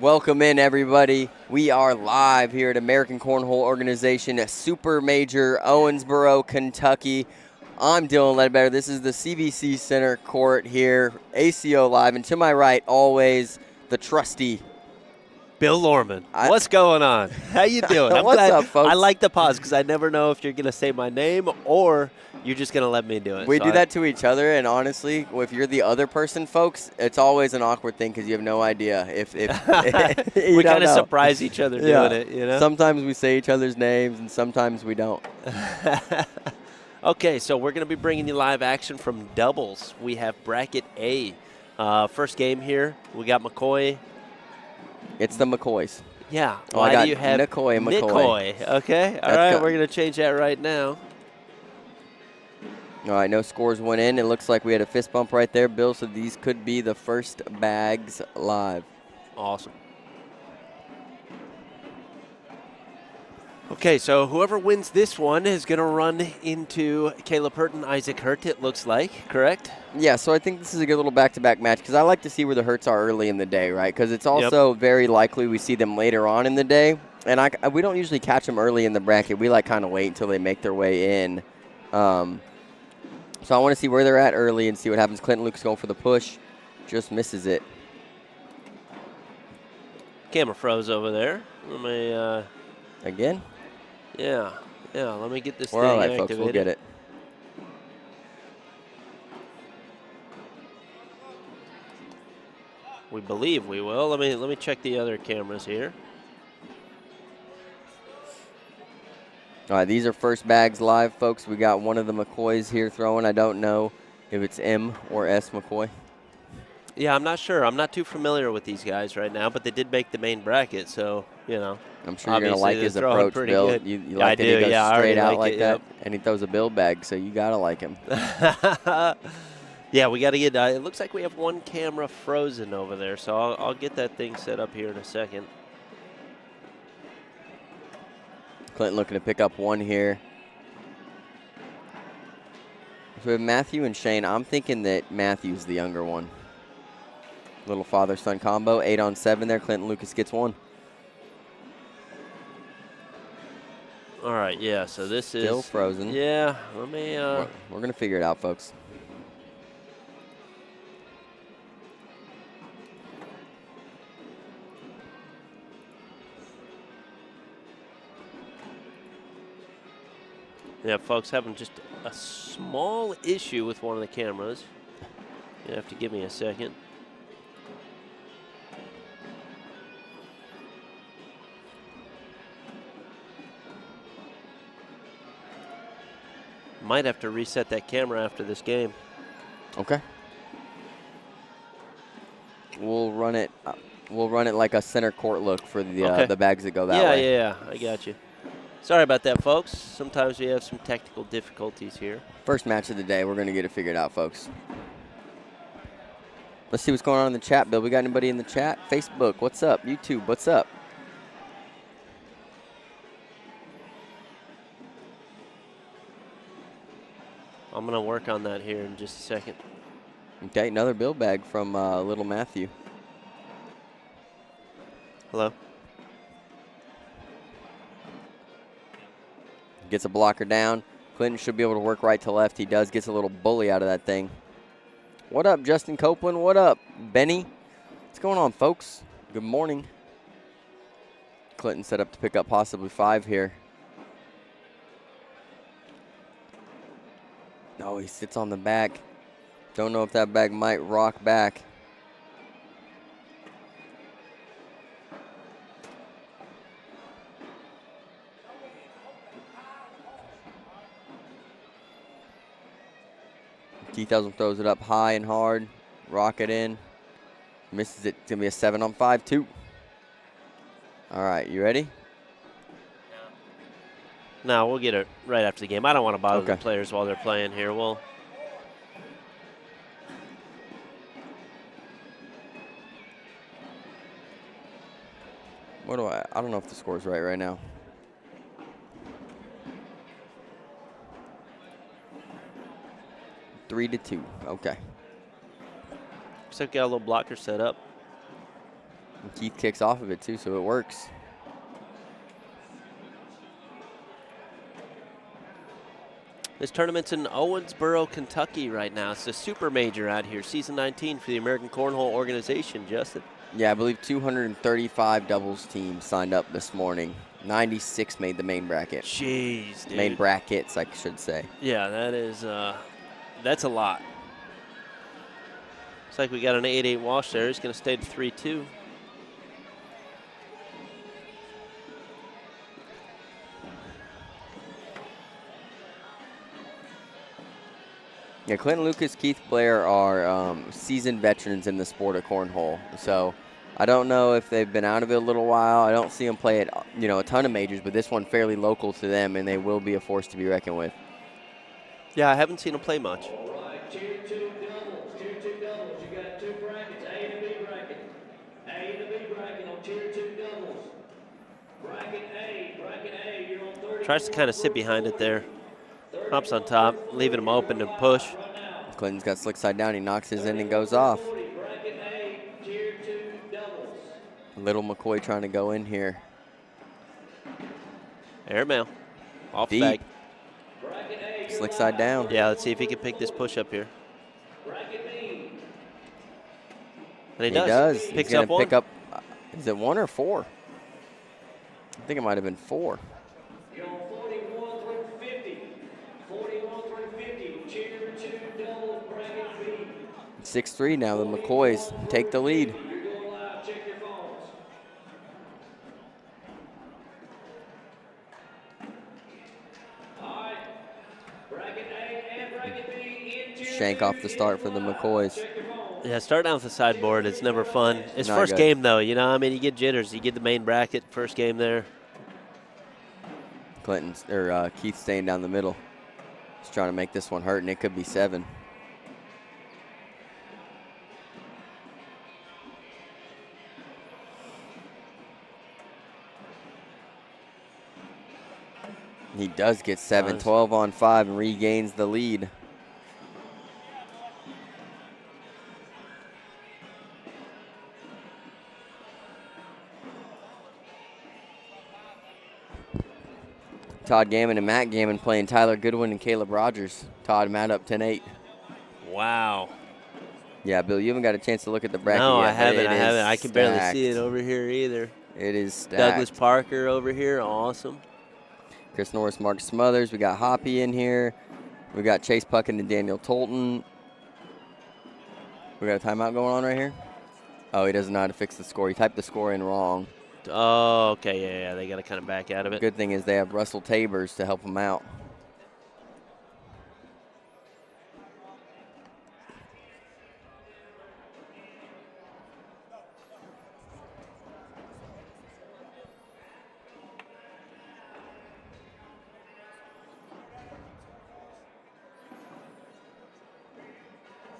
Welcome in, everybody. We are live here at American Cornhole Organization at Super Major Owensboro, Kentucky. I'm Dylan Ledbetter. This is the CVC Center court here, ACO Live. And to my right, always the trusty Bill Lorman. What's going on? How you doing? I'm What's up, folks? I like the pause because I never know if you're going to say my name or you're just going to let me do it. We do that to each other, and honestly, if you're the other person, folks, it's always an awkward thing because you have no idea if we kind of surprise each other doing it, you know? Sometimes we say each other's names, and sometimes we don't. Okay, so we're going to be bringing you live action from doubles. We have bracket A. First game here, we got McCoy. It's the McCoys. Yeah. Why do you have McCoy? Okay. All right, we're going to change that right now. All right, no scores went in. It looks like we had a fist bump right there, Bill, so these could be the first bags live. Awesome. Okay, so whoever wins this one is going to run into Caleb Hurt and Isaac Hurt, it looks like, correct? Yeah, so I think this is a good little back-to-back match because I like to see where the Hurts are early in the day, right? Because it's also very likely we see them later on in the day. And we don't usually catch them early in the bracket. We kind of wait until they make their way in. So I want to see where they're at early and see what happens. Clinton Lucas going for the push. Just misses it. Camera froze over there. Let me... Again? Yeah, let me get this thing all right, activated. Folks, we'll get it. We believe we will. Let me check the other cameras here. All right, these are first bags live, folks. We got one of the McCoys here throwing. I don't know if it's M or S McCoy. Yeah, I'm not sure. I'm not too familiar with these guys right now, but they did make the main bracket, so, you know. I'm sure you're going to like his approach, Bill. You like that he goes straight out like that, and he throws a bill bag, so you got to like him. Yeah, we got to get it looks like we have one camera frozen over there, so I'll get that thing set up here in a second. Clinton looking to pick up one here. So we have Matthew and Shane. I'm thinking that Matthew's the younger one. Little father-son combo, 8 on 7 there. Clinton Lucas gets one. All right, yeah, so this is... Still frozen. Yeah, let me... We're going to figure it out, folks. Yeah, folks, having just a small issue with one of the cameras. You have to give me a second. Might have to reset that camera after this game. Okay. We'll run it. We'll run it like a center court look for the bags that go that way. Yeah, I got you. Sorry about that, folks. Sometimes we have some technical difficulties here. First match of the day. We're going to get it figured out, folks. Let's see what's going on in the chat, Bill. We got anybody in the chat? Facebook, what's up? YouTube, what's up? I'm going to work on that here in just a second. Okay, another bill bag from little Matthew. Hello? Gets a blocker down. Clinton should be able to work right to left. He does. Gets a little bully out of that thing. What up, Justin Copeland? What up, Benny? What's going on, folks? Good morning. Clinton set up to pick up possibly 5 here. No, he sits on the back. Don't know if that bag might rock back. T-Thousand throws it up high and hard. Rock it in. Misses it. It's going to be a 7 on 5, too. All right, you ready? No, we'll get it right after the game. I don't want to bother the players while they're playing here. We'll... I don't know if the score's right now. Three to 2. Okay. Looks like we got a little blocker set up. And Keith kicks off of it, too, so it works. This tournament's in Owensboro, Kentucky right now. It's a super major out here, season 19 for the American Cornhole organization, Justin. Yeah, I believe 235 doubles teams signed up this morning. 96 made the main bracket. Jeez, dude. Main brackets, I should say. Yeah, that is, that's a lot. Looks like we got an 8-8 wash there. He's going to stay to 3-2. Yeah, Clinton Lucas, Keith Blair are seasoned veterans in the sport of cornhole. So I don't know if they've been out of it a little while. I don't see them play at a ton of majors, but this one fairly local to them, and they will be a force to be reckoned with. Yeah, I haven't seen them play much. All right, tier 2 doubles. Tier 2 doubles. You got 2 brackets, A and a B bracket. A and a B bracket on tier 2 doubles. Bracket A, you're on 30. Tries to kind of sit behind it there. Hops on top, leaving him open to push. Clinton's got slick side down. He knocks his in and goes off. Bracket A, tier 2 doubles. Little McCoy trying to go in here. Airmail. Off Deep. back. Slick side down. Yeah, let's see if he can pick this push up here. Bracket B. He And he does. Picks He's going up to one. pick up, is it 1 or 4? I think it might have been 4. You're on 41 through 50. 41 through 50. Tier 2 doubles, bracket B. 6-3 now. The McCoys take the lead. You're going live. Check your phones. All right. Bracket A and bracket B in tier Shank 2. off the start for the McCoys. Check your phones. Yeah, starting out with the sideboard, it's never fun. It's Not first good. game, though, I mean, you get jitters. You get the main bracket, first game there. Keith staying down the middle. He's trying to make this one hurt, and it could be 7. He does get 7, Nice. 12 on 5, and regains the lead. Todd Gammon and Matt Gammon playing Tyler Goodwin and Caleb Rogers. Todd and Matt up 10-8. Wow. Yeah, Bill, you haven't got a chance to look at the bracket No, yet. I haven't. but I it haven't. is I can barely stacked. see it over here either. It is stacked. Douglas Parker over here, awesome. Chris Norris, Mark Smothers. We got Hoppy in here. We got Chase Puckett and Daniel Tolton. We got a timeout going on right here. Oh, he doesn't know how to fix the score. He typed the score in wrong. Oh, okay, yeah, they got to kind of back out of it. Good thing is they have Russell Tabers to help him out.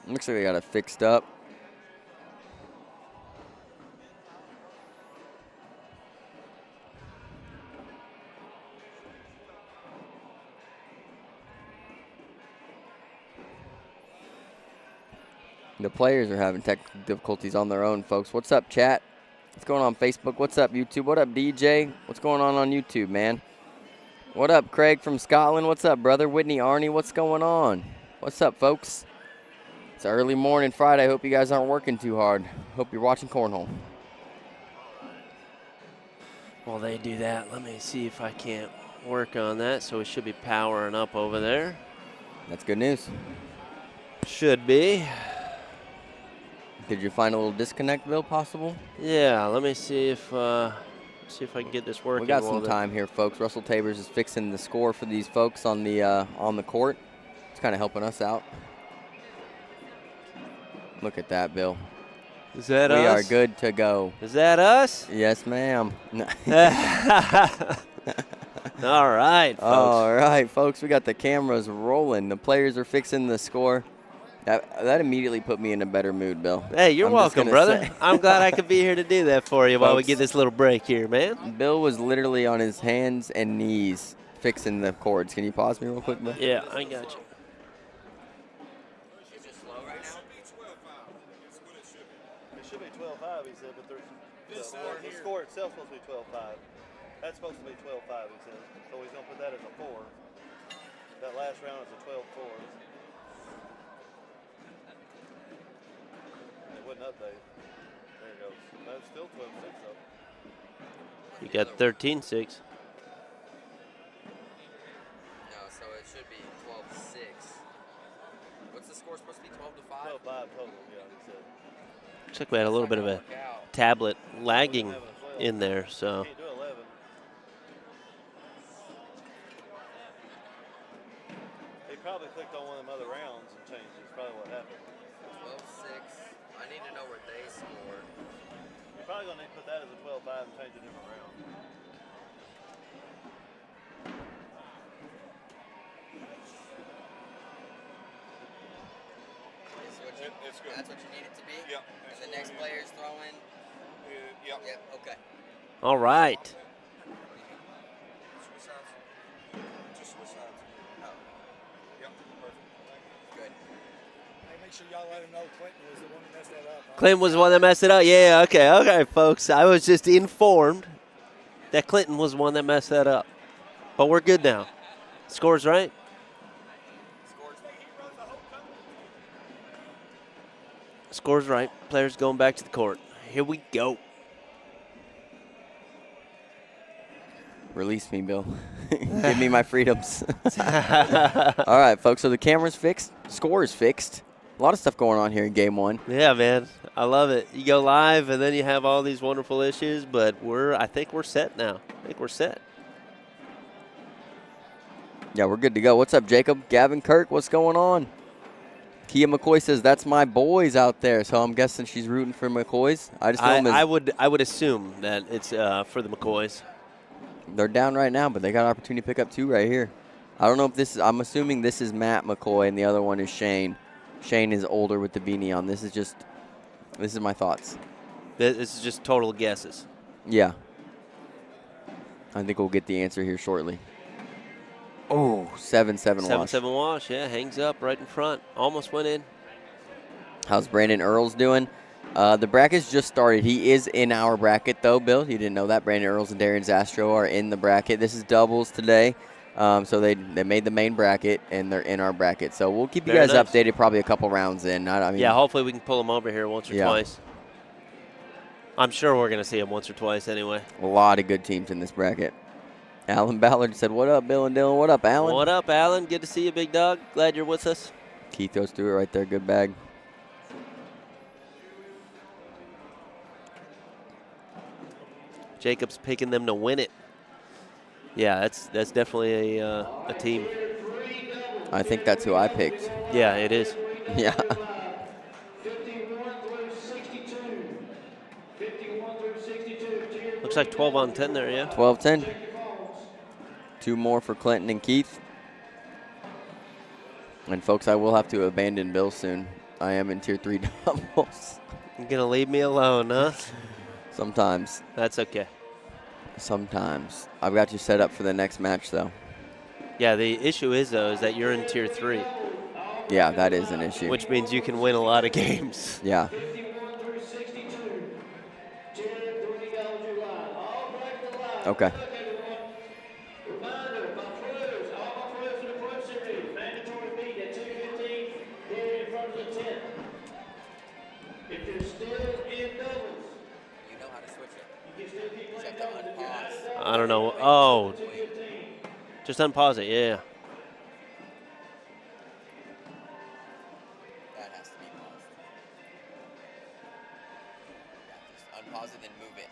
Looks like they got it fixed up. The players are having technical difficulties on their own, folks. What's up, chat? What's going on Facebook? What's up, YouTube? What up, DJ? What's going on YouTube, man? What up, Craig from Scotland? What's up, brother? Whitney, Arnie, what's going on? What's up, folks? It's an early morning Friday. I hope you guys aren't working too hard. Hope you're watching Cornhole. While they do that, let me see if I can't work on that. So we should be powering up over there. That's good news. Should be. Did you find a little disconnect, Bill, possible? Yeah, let me see if I can get this working. We got while some they're- time here, folks. Russell Tabers is fixing the score for these folks on the court. It's kind of helping us out. Look at that, Bill. Is that We us? are good to go. Is that us? Yes, ma'am. All right, folks. All right, folks. We got the cameras rolling. The players are fixing the score. That immediately put me in a better mood, Bill. Hey, you're I'm just welcome, gonna brother. say. I'm glad I could be here to do that for you while we Folks. get this little break here, man. Bill was literally on his hands and knees fixing the cords. Can you pause me real quick, Bill? Yeah, I got you. It should be 12.5, he said, but The score itself is supposed to be 12-5. That's supposed to be 12-5, he says. So he's going to put that as a 4. That last round is a 12-4. It wouldn't update. There it goes. That's still 12-6, though. You got 13-6. No, so it should be 12-6. What's the score supposed to be? 12-5? 12-5 total, yeah, he said. Looks like we had a little bit of a tablet lagging in there, so. Can't do 11. He probably clicked on one of them other rounds and changed it. It's probably what happened. 12-6. I need to know where they scored. You're probably going to need to put that as a 12-5 and change a different round. It's good. That's what you need it to be? Yep. And the next player's throwing? Yep. Yep, okay. All right. Switch sides. Just switch sides. Oh, Yep. Perfect. good. Hey, make sure y'all let him know Clinton was the one who messed that up. Huh? Clinton was the one that messed it up. Yeah, okay, folks. I was just informed that Clinton was the one that messed that up. But we're good now. Scores right? Scores right. Players going back to the court. Here we go. Release me, Bill. Give me my freedoms. All right, folks. So the camera's fixed. Score is fixed. A lot of stuff going on here in game one. Yeah, man. I love it. You go live, and then you have all these wonderful issues, but I think we're set now. I think we're set. Yeah, we're good to go. What's up, Jacob? Gavin Kirk, what's going on? Kia McCoy says, that's my boys out there. So I'm guessing she's rooting for McCoys. I just know them as I would assume that it's for the McCoys. they're down right now, but they got an opportunity to pick up 2 right here. I don't know if this is, I'm assuming this is Matt McCoy and the other one is Shane. Shane is older with the beanie on. This is my thoughts. This is just total guesses. Yeah. I think we'll get the answer here shortly. Oh, 7-7 wash. 7-7 wash, yeah, hangs up right in front. Almost went in. How's Brandon Earls doing? The bracket's just started. He is in our bracket, though, Bill. You didn't know that. Brandon Earls and Darian Zastro are in the bracket. This is doubles today. So they made the main bracket, and they're in our bracket. So we'll keep you guys updated probably a couple rounds in. I mean, yeah, hopefully we can pull them over here once or twice. I'm sure we're going to see them once or twice anyway. A lot of good teams in this bracket. Alan Ballard said, what up, Bill and Dylan? What up, Alan? What up, Alan? Good to see you, big dog. Glad you're with us. Keith goes through it right there. Good bag. Jacob's picking them to win it. Yeah, that's definitely a team. I think that's who I picked. Yeah, it is. Yeah. 51 through 62. 51 through 62. Looks like 12 on 10 there, yeah. 12-10. 2 more for Clinton and Keith. And, folks, I will have to abandon Bill soon. I am in Tier 3 doubles. You're going to leave me alone, huh? Sometimes. That's okay. Sometimes. I've got you set up for the next match, though. Yeah, the issue is, though, is that you're in Tier 3. Yeah, that is an issue. Which means you can win a lot of games. Yeah. 51 through 62. $10, $20 line. All break the line. Okay. Reminder, my pros, all my pros in the Pro Series, mandatory meet at 2:15 here in front of the tent. If you're still in doubles, You know how to switch it. you can still keep playing doubles. If you're out of doubles, I don't know. Oh, 2:15. just unpause it, yeah. That has to be paused. Yeah, just unpause it, then move it.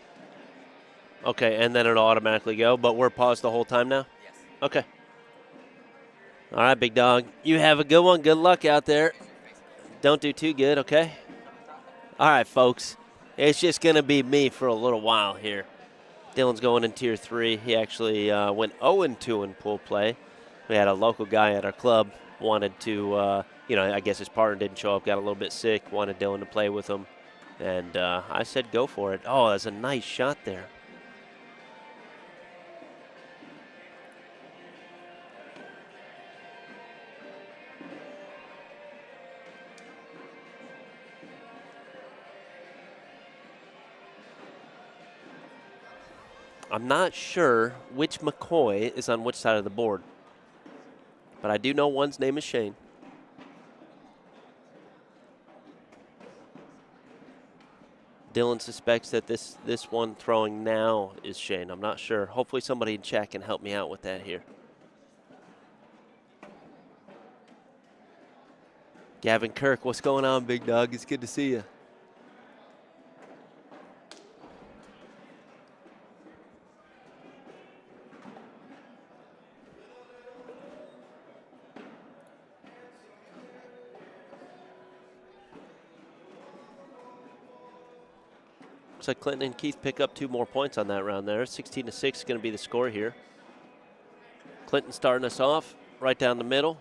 Okay, and then it'll automatically go, but we're paused the whole time now? Yes. Okay. All right, big dog. You have a good one. Good luck out there. Don't do too good, okay? All right, folks. It's just going to be me for a little while here. Dylan's going in Tier 3. He actually went 0-2 in pool play. We had a local guy at our club wanted to, I guess his partner didn't show up, got a little bit sick, wanted Dylan to play with him. And I said go for it. Oh, that's a nice shot there. I'm not sure which McCoy is on which side of the board, but I do know one's name is Shane. Dylan suspects that this one throwing now is Shane. I'm not sure. Hopefully somebody in chat can help me out with that here. Gavin Kirk, what's going on, big dog? It's good to see you. Looks like Clinton and Keith pick up 2 more points on that round there. 16-6 is going to be the score here. Clinton starting us off right down the middle.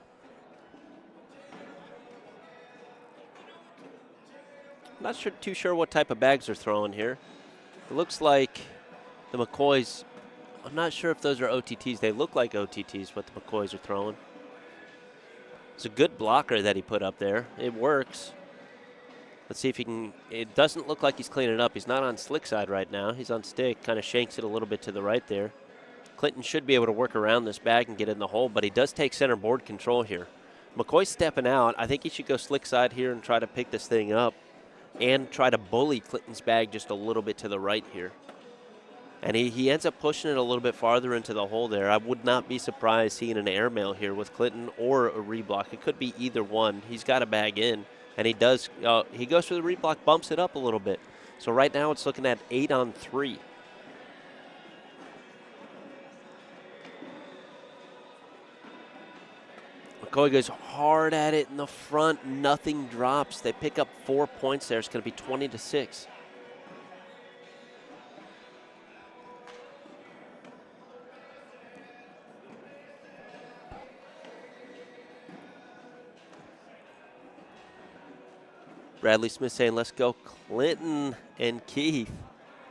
Not too sure what type of bags they're throwing here. It looks like the McCoys, I'm not sure if those are OTTs. They look like OTTs, what the McCoys are throwing. It's a good blocker that he put up there. It works. Let's see if he can, it doesn't look like he's cleaning it up. He's not on slick side right now. He's on stick, kind of shanks it a little bit to the right there. Clinton should be able to work around this bag and get in the hole, but he does take center board control here. McCoy's stepping out. I think he should go slick side here and try to pick this thing up and try to bully Clinton's bag just a little bit to the right here. And he ends up pushing it a little bit farther into the hole there. I would not be surprised seeing an airmail here with Clinton or a reblock. It could be either one. He's got a bag in, and he does. He goes for the reblock, bumps it up a little bit. So right now it's looking at 8 on 3. McCoy goes hard at it in the front. Nothing drops. They pick up 4 points there. It's going to be 20-6. Bradley Smith saying, let's go Clinton and Keith.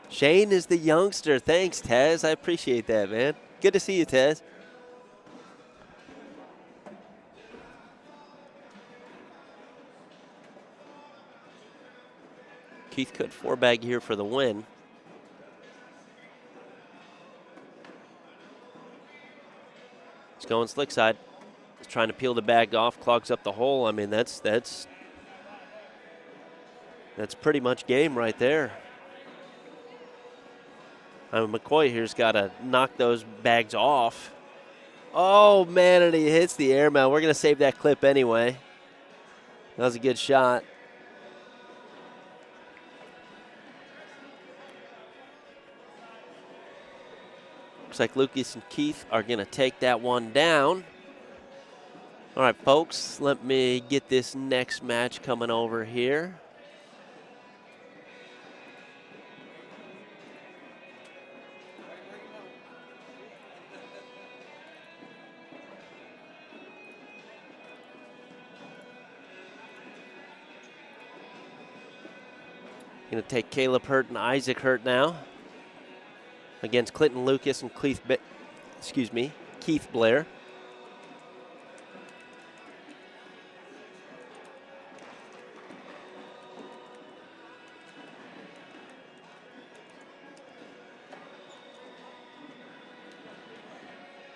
Shane is the youngster. Thanks, Taz. I appreciate that, man. Good to see you, Taz. Keith could 4-bag here for the win. He's going slick side. He's trying to peel the bag off, clogs up the hole. I mean, that's pretty much game right there. I mean, McCoy here's got to knock those bags off. Oh, man, and he hits the airmail. We're going to save that clip anyway. That was a good shot. Looks like Lucas and Keith are going to take that one down. All right, folks, let me get this next match coming over here. Going to take Caleb Hurt and Isaac Hurt now against Clinton Lucas and Keith Blair.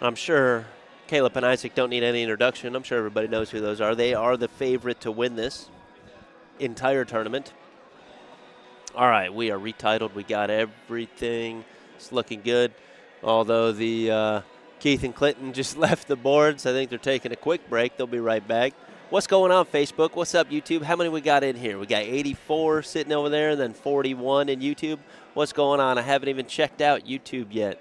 I'm sure Caleb and Isaac don't need any introduction. I'm sure everybody knows who those are. They are the favorite to win this entire tournament. All right, we are retitled. We got everything. It's looking good. Although the Keith and Clinton just left the boards. I think they're taking a quick break. They'll be right back. What's going on, Facebook? What's up, YouTube? How many we got in here? We got 84 sitting over there and then 41 in YouTube. What's going on? I haven't even checked out YouTube yet.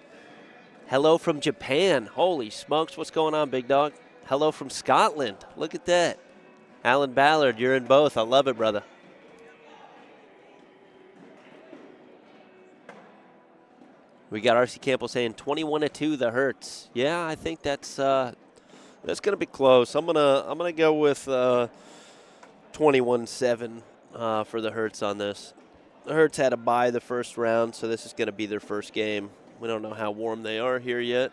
Hello from Japan. Holy smokes. What's going on, big dog? Hello from Scotland. Look at that. Alan Ballard, you're in both. I love it, brother. We got RC Campbell saying 21-2 the Hertz. Yeah, I think that's going to be close. I'm gonna go with 21-7 for the Hertz on this. The Hertz had a bye the first round, so this is going to be their first game. We don't know how warm they are here yet.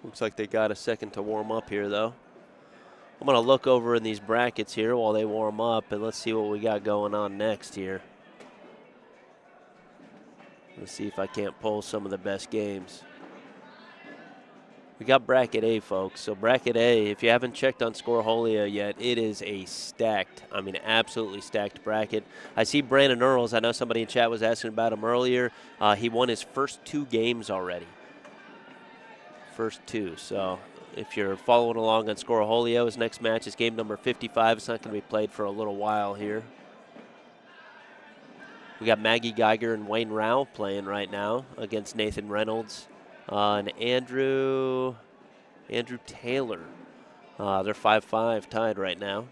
Looks like they got a second to warm up here, though. I'm going to look over in these brackets here while they warm up, and let's see what we got going on next here. Let's see if I can't pull some of the best games. We got bracket A, folks. So bracket A, if you haven't checked on Scoreholia yet, it is a stacked, I mean absolutely stacked bracket. I see Brandon Earls. I know somebody in chat was asking about him earlier. He won his first 2 games already. First 2. So if you're following along on Scoreholio, his next match is game number 55. It's not going to be played for a little while here. We got Maggie Geiger and Wayne Rao playing right now against Nathan Reynolds and Andrew Taylor. They're 5-5 tied right now.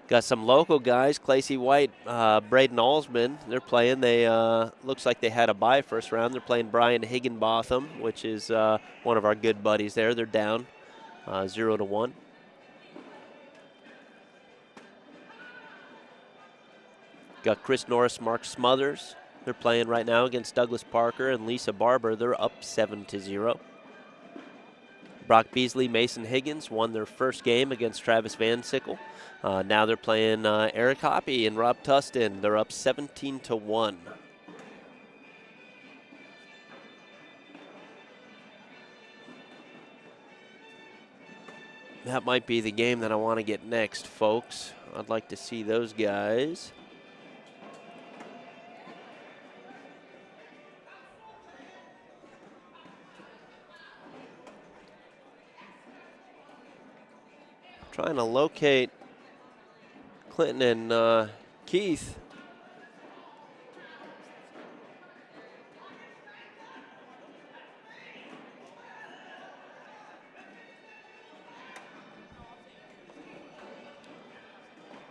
Got some local guys, Clacy White, Braden Alsman. They're playing. They looks like they had a bye first round. They're playing Brian Higginbotham, which is one of our good buddies there. They're down 0-1. Got Chris Norris, Mark Smothers. They're playing right now against Douglas Parker and Lisa Barber. They're up 7-0. Brock Beasley, Mason Higgins won their first game against Travis Van Sickle. Now they're playing Eric Hoppy and Rob Tustin. They're up 17-1. That might be the game that I want to get next, folks. I'd like to see those guys. Trying to locate Clinton and Keith.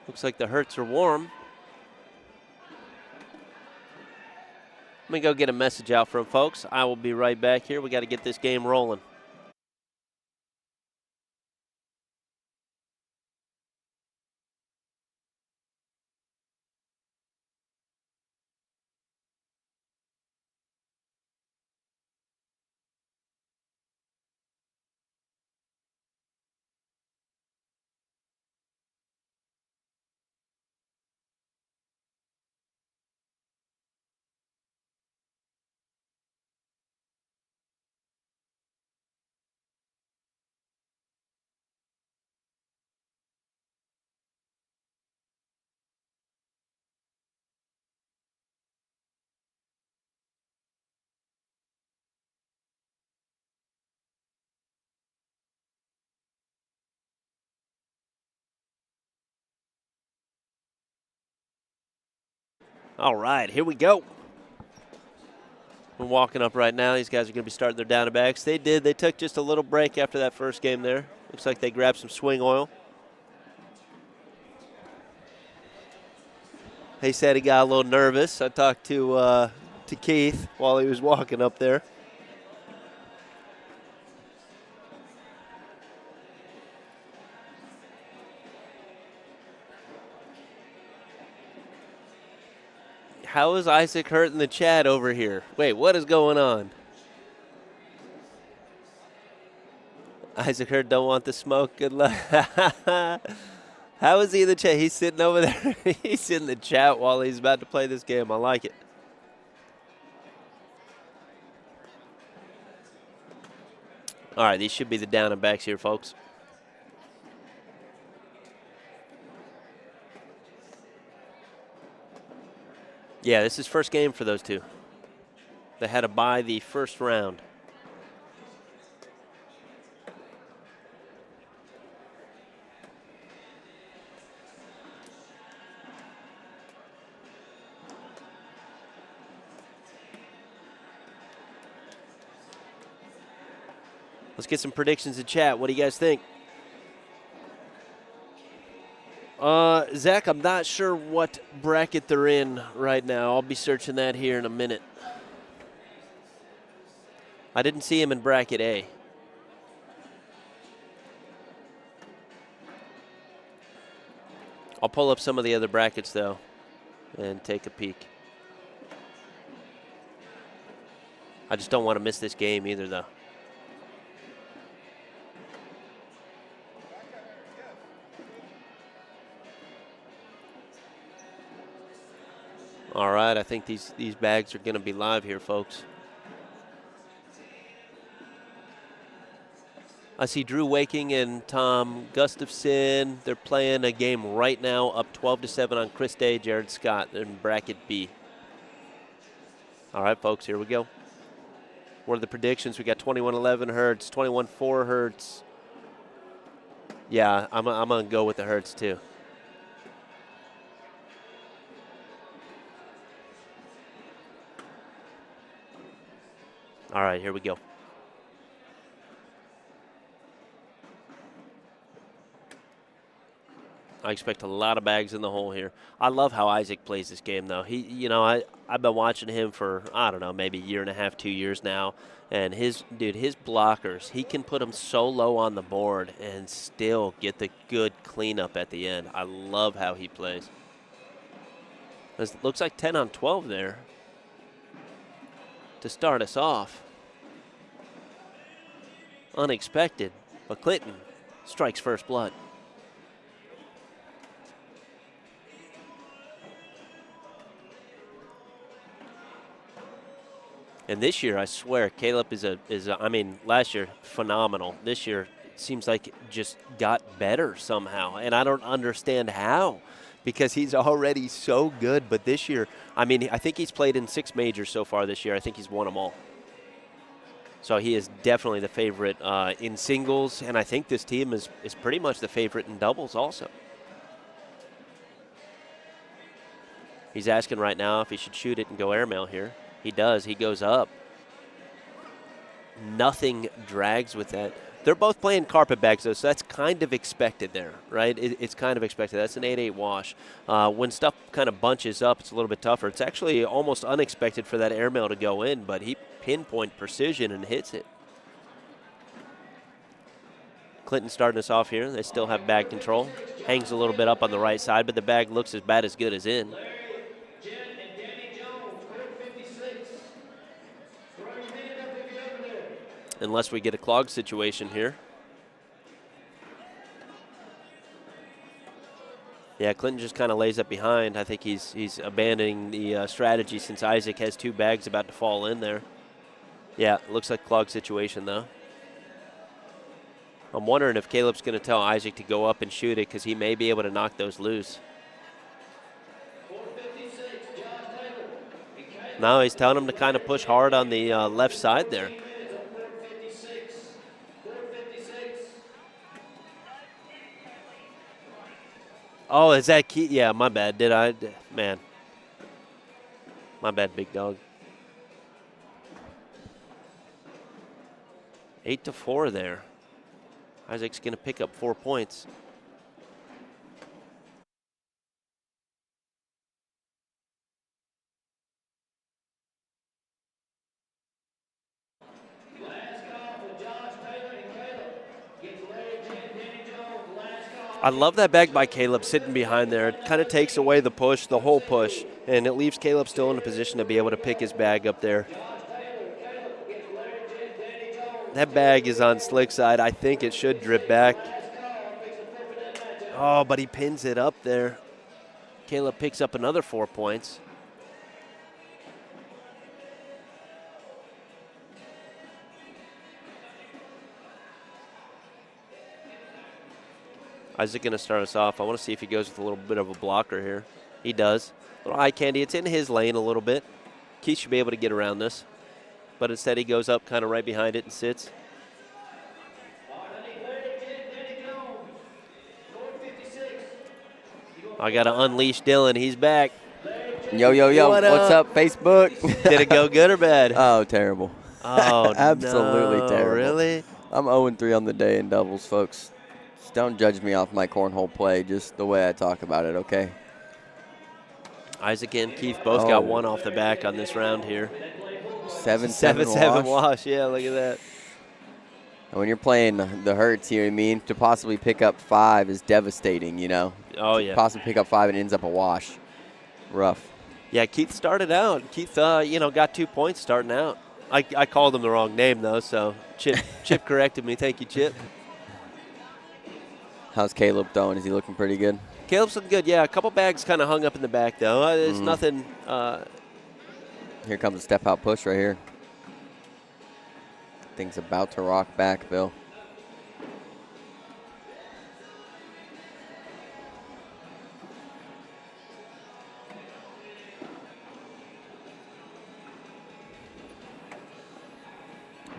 Looks like the Hertz are warm. Let me go get a message out from folks. I will be right back here. We got to get this game rolling. All right, here we go. We're walking up right now. These guys are going to be starting their down and backs. They did. They took just a little break after that first game there. Looks like they grabbed some swing oil. He said he got a little nervous. I talked to Keith while he was walking up there. How is Isaac Hurt in the chat over here? Wait, what is going on? Isaac Hurt don't want the smoke. Good luck. How is he in the chat? He's sitting over there. He's in the chat while he's about to play this game. I like it. All right, these should be the down and backs here, folks. Yeah, this is first game for those two. They had to bye the first round. Let's get some predictions in chat. What do you guys think? Zach, I'm not sure what bracket they're in right now. I'll be searching that here in a minute. I didn't see him in bracket A. I'll pull up some of the other brackets, though, and take a peek. I just don't want to miss this game either, though. All right, I think these bags are going to be live here, folks. I see Drew Waking and Tom Gustafson. They're playing a game right now, up 12-7 on Chris Day, Jared Scott in bracket B. All right, folks, here we go. What are the predictions? We got 21-11 Hertz, 21-4 Hertz. Yeah, I'm going to go with the Hertz, too. All right, here we go. I expect a lot of bags in the hole here. I love how Isaac plays this game, though. I've been watching him for, I don't know, maybe a year and a half, 2 years now. And his blockers, he can put them so low on the board and still get the good cleanup at the end. I love how he plays. It looks like 10 on 12 there to start us off. Unexpected, but Clinton strikes first blood. And this year, I swear, Caleb is last year, phenomenal. This year, it seems like it just got better somehow. And I don't understand how, because he's already so good. But this year, I think he's played in 6 majors so far this year. I think he's won them all. So he is definitely the favorite in singles. And I think this team is pretty much the favorite in doubles also. He's asking right now if he should shoot it and go airmail here. He does. He goes up. Nothing drags with that. They're both playing carpet bags, though, so that's kind of expected there, right? It's kind of expected. That's an 8-8 wash. When stuff kind of bunches up, it's a little bit tougher. It's actually almost unexpected for that airmail to go in, but he pinpoint precision and hits it. Clinton starting us off here. They still have bag control. Hangs a little bit up on the right side, but the bag looks as bad as good as in. Unless we get a clog situation here. Yeah, Clinton just kind of lays up behind. I think he's abandoning the strategy since Isaac has 2 bags about to fall in there. Yeah, looks like clog situation, though. I'm wondering if Caleb's going to tell Isaac to go up and shoot it, because he may be able to knock those loose. No, he's telling him to kind of push hard on the left side there. Oh, is that key? Yeah, my bad. Man. My bad, big dog. 8-4 there. Isaac's going to pick up 4 points. I love that bag by Caleb sitting behind there. It kind of takes away the push, the whole push, and it leaves Caleb still in a position to be able to pick his bag up there. That bag is on slick side. I think it should drip back. Oh, but he pins it up there. Caleb picks up another 4 points. Isaac going to start us off. I want to see if he goes with a little bit of a blocker here. He does. A little eye candy. It's in his lane a little bit. Keith should be able to get around this. But instead he goes up kind of right behind it and sits. I got to unleash Dylan. He's back. Yo, yo, yo. What's up, Facebook? Did it go good or bad? Oh, terrible. Oh, absolutely no, terrible. Really? I'm 0-3 on the day in doubles, folks. Just don't judge me off my cornhole play, just the way I talk about it, okay? Isaac and Keith both got 1 off the back on this round here. 7-7 wash. Yeah, look at that. And when you're playing the Hertz here, I mean, to possibly pick up 5 is devastating, you know? Oh, yeah. To possibly pick up 5 and it ends up a wash. Rough. Yeah, Keith started out. Keith, got 2 points starting out. I called him the wrong name, though, so Chip corrected me. Thank you, Chip. How's Caleb throwing? Is he looking pretty good? Caleb's looking good. Yeah, a couple bags kind of hung up in the back, though. There's nothing. Here comes a step-out push right here. Thing's about to rock back, Bill.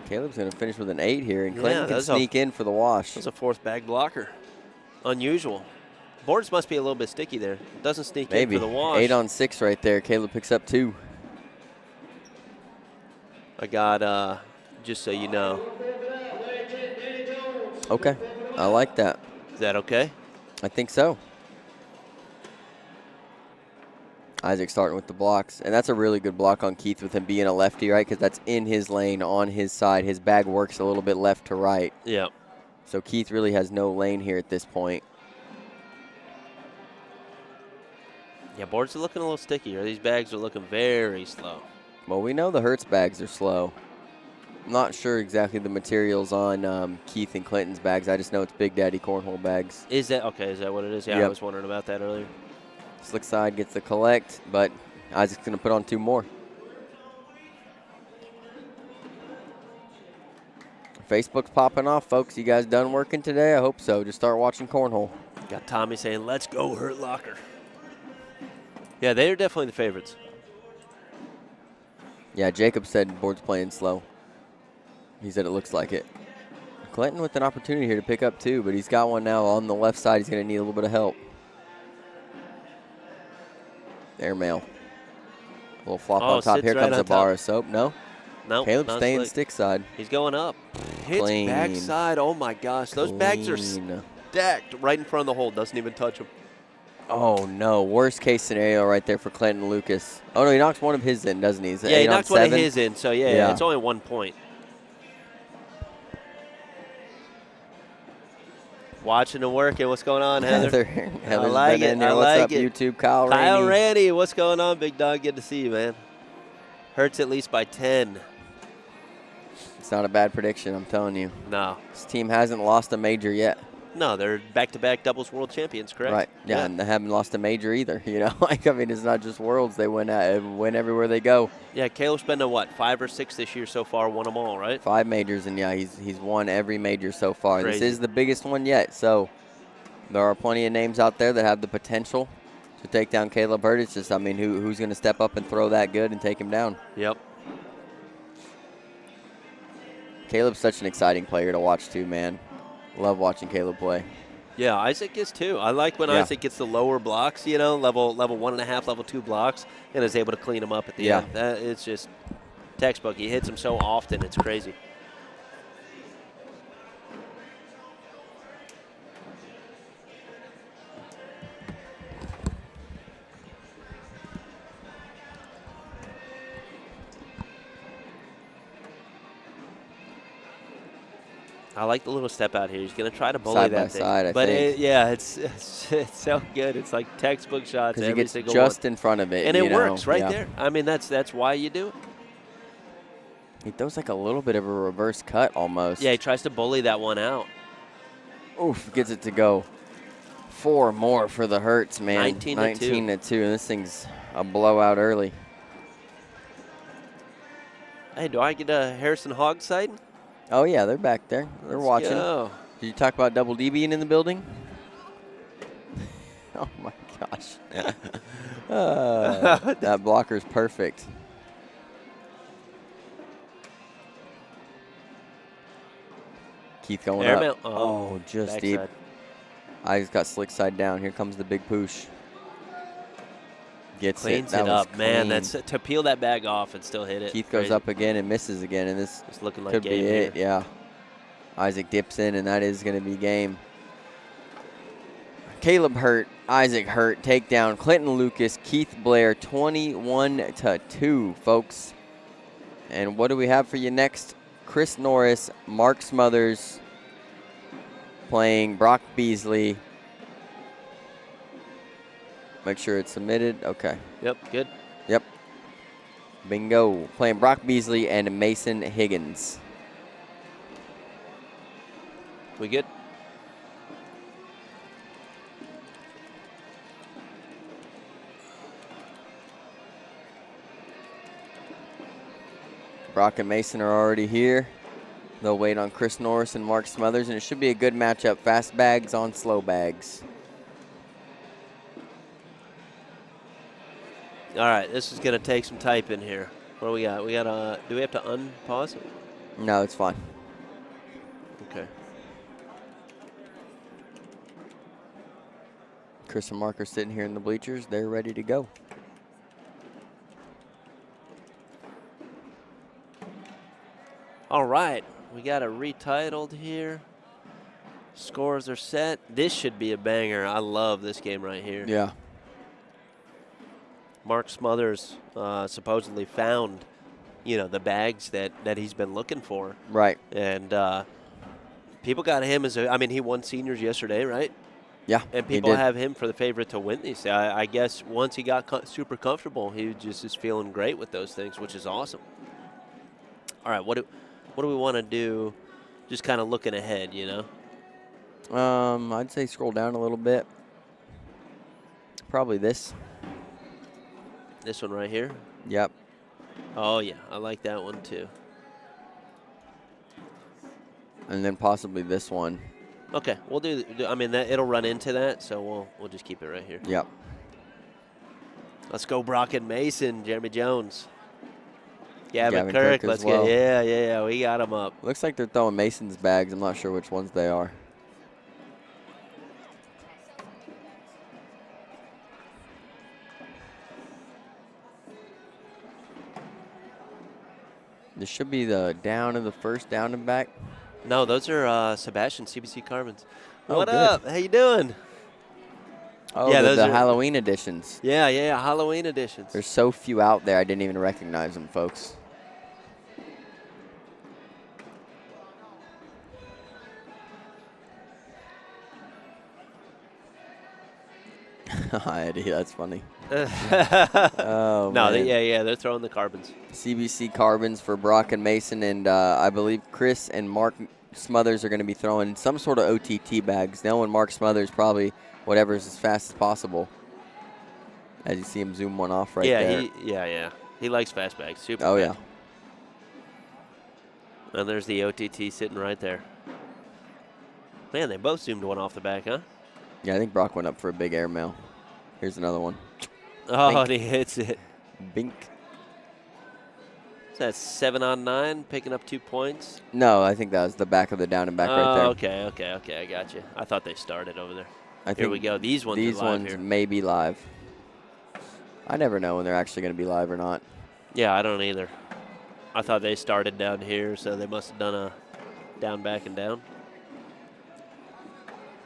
Caleb's going to finish with an 8 here, and Clinton can sneak in for the wash. That's a 4th bag blocker. Unusual. Boards must be a little bit sticky there. Doesn't sneak in for the wash. 8 on 6 right there. Caleb picks up 2. I got, just so you know. Okay. I like that. Is that okay? I think so. Isaac starting with the blocks. And that's a really good block on Keith with him being a lefty, right? Because that's in his lane on his side. His bag works a little bit left to right. Yeah. So Keith really has no lane here at this point. Yeah, boards are looking a little sticky. These bags are looking very slow. Well, we know the Hertz bags are slow. I'm not sure exactly the materials on Keith and Clinton's bags. I just know it's Big Daddy Cornhole bags. Is that okay? Is that what it is? Yeah, Yep. I was wondering about that earlier. Slick side gets the collect, but Isaac's going to put on 2 more. Facebook's popping off, folks. You guys done working today? I hope so. Just start watching Cornhole. Got Tommy saying, let's go, Hurt Locker. Yeah, they are definitely the favorites. Yeah, Jacob said board's playing slow. He said it looks like it. Clinton with an opportunity here to pick up 2, but he's got one now on the left side. He's going to need a little bit of help. Airmail. A little flop on top. Here comes a bar of soap. No? No. Caleb's staying stick side. He's going up. Hits Clean. backside. Oh, my gosh. Those bags are stacked right in front of the hole. Doesn't even touch them. Oh, no. Worst case scenario right there for Clinton Lucas. Oh, no. He knocks one of his in, doesn't he? Yeah, he knocked one of his in. So, yeah, it's only 1 point. Watching and working. What's going on, Heather? Heather's I like been it. in there. I What's like up, it. YouTube? Kyle Randy, what's going on, big dog? Good to see you, man. Hurts at least by 10. It's not a bad prediction, I'm telling you. No. This team hasn't lost a major yet. No, they're back-to-back doubles world champions, correct? Right. Yeah, and they haven't lost a major either. You know, like I mean, it's not just worlds; they win everywhere they go. Yeah, Caleb's been to what, 5 or 6 this year so far. Won them all, right? 5 majors, and yeah, he's won every major so far. Crazy. This is the biggest one yet. So there are plenty of names out there that have the potential to take down Caleb Hurt. It's just, I mean, who's going to step up and throw that good and take him down? Yep. Caleb's such an exciting player to watch too, man. Love watching Caleb play. Yeah, Isaac is too. I like when Isaac gets the lower blocks, you know, level 1.5, level 2 blocks, and is able to clean them up at the end. It's just textbook. He hits them so often, it's crazy. I like the little step out here. He's going to try to bully Side that by thing. side, I but think. It's so good. It's like textbook shots every Because he gets single just one. in front of it. And it works know? right there. I mean, that's why you do it. He throws like a little bit of a reverse cut almost. Yeah, he tries to bully that one out. Oof, gets it to go. 4 more for the Hertz, man. 19 to 2. 19 to 2, and this thing's a blowout early. Hey, do I get a Harrison Hog side? Oh, yeah, they're back there. They're watching. Go. Did you talk about Double D being in the building? Oh, my gosh. That blocker's perfect. Keith going Airmail. up. Oh, just backside. deep. Eyes got slick side down. Here comes the big push. Gets Cleans it. it up. Man, clean. that's to peel that bag off and still hit it. Keith goes up again and misses again, and this It's looking like could game be it. here. Yeah. Isaac dips in, and that is going to be game. Caleb Hurt, Isaac Hurt, takedown. Clinton Lucas, Keith Blair, 21 to 2, folks. And what do we have for you next? Chris Norris, Mark Smothers playing Brock Beasley. Make sure it's submitted. Okay. Yep, good. Yep. Bingo. Playing Brock Beasley and Mason Higgins. We good? Brock and Mason are already here. They'll wait on Chris Norris and Mark Smothers, and it should be a good matchup. Fast bags on slow bags. All right, this is going to take some typing here. What do we got? Do we have to unpause it? No, it's fine. Okay. Chris and Mark are sitting here in the bleachers. They're ready to go. All right, we got it retitled here. Scores are set. This should be a banger. I love this game right here. Yeah. Mark Smothers supposedly found, the bags that he's been looking for. Right. And people got him he won seniors yesterday, right? Yeah. And people have him for the favorite to win these. I guess once he got super comfortable, he just is feeling great with those things, which is awesome. All right, what do we want to do? Just kind of looking ahead, I'd say scroll down a little bit. Probably this. This one right here. Yep. Oh yeah, I like that one too. And then possibly this one. Okay, we'll do. It'll run into that, so we'll just keep it right here. Yep. Let's go, Brock and Mason. Jeremy Jones. Gavin Kirk Kirk. as Let's well. get. Yeah. We got him up. Looks like they're throwing Mason's bags. I'm not sure which ones they are. This should be the down of the first down and back. No, those are Sebastian CBC Carbons. Oh, What good. up? How you doing? Oh, Yeah, the those are- Halloween editions. Yeah. Halloween editions. There's so few out there, I didn't even recognize them, folks. Hi, Eddie, that's funny. Oh, No, man. they're throwing the Carbons. CBC Carbons for Brock and Mason, and I believe Chris and Mark Smothers are going to be throwing some sort of OTT bags. Knowing Mark Smothers, probably whatever's as fast as possible. As you see him zoom one off right there. He likes fast bags. Super. Oh, fast. Yeah. And there's the OTT sitting right there. Man, they both zoomed one off the back, huh? Yeah, I think Brock went up for a big airmail. Here's another one. Oh, Bink. and he hits it. Bink. Is that 7-on-9, picking up 2 points? No, I think that was the back of the down and back right there. Okay. I got you. I thought they started over there. I Here think we go. These ones these are live ones here. may be live. I never know when they're actually going to be live or not. Yeah, I don't either. I thought they started down here, so they must have done a down, back, and down.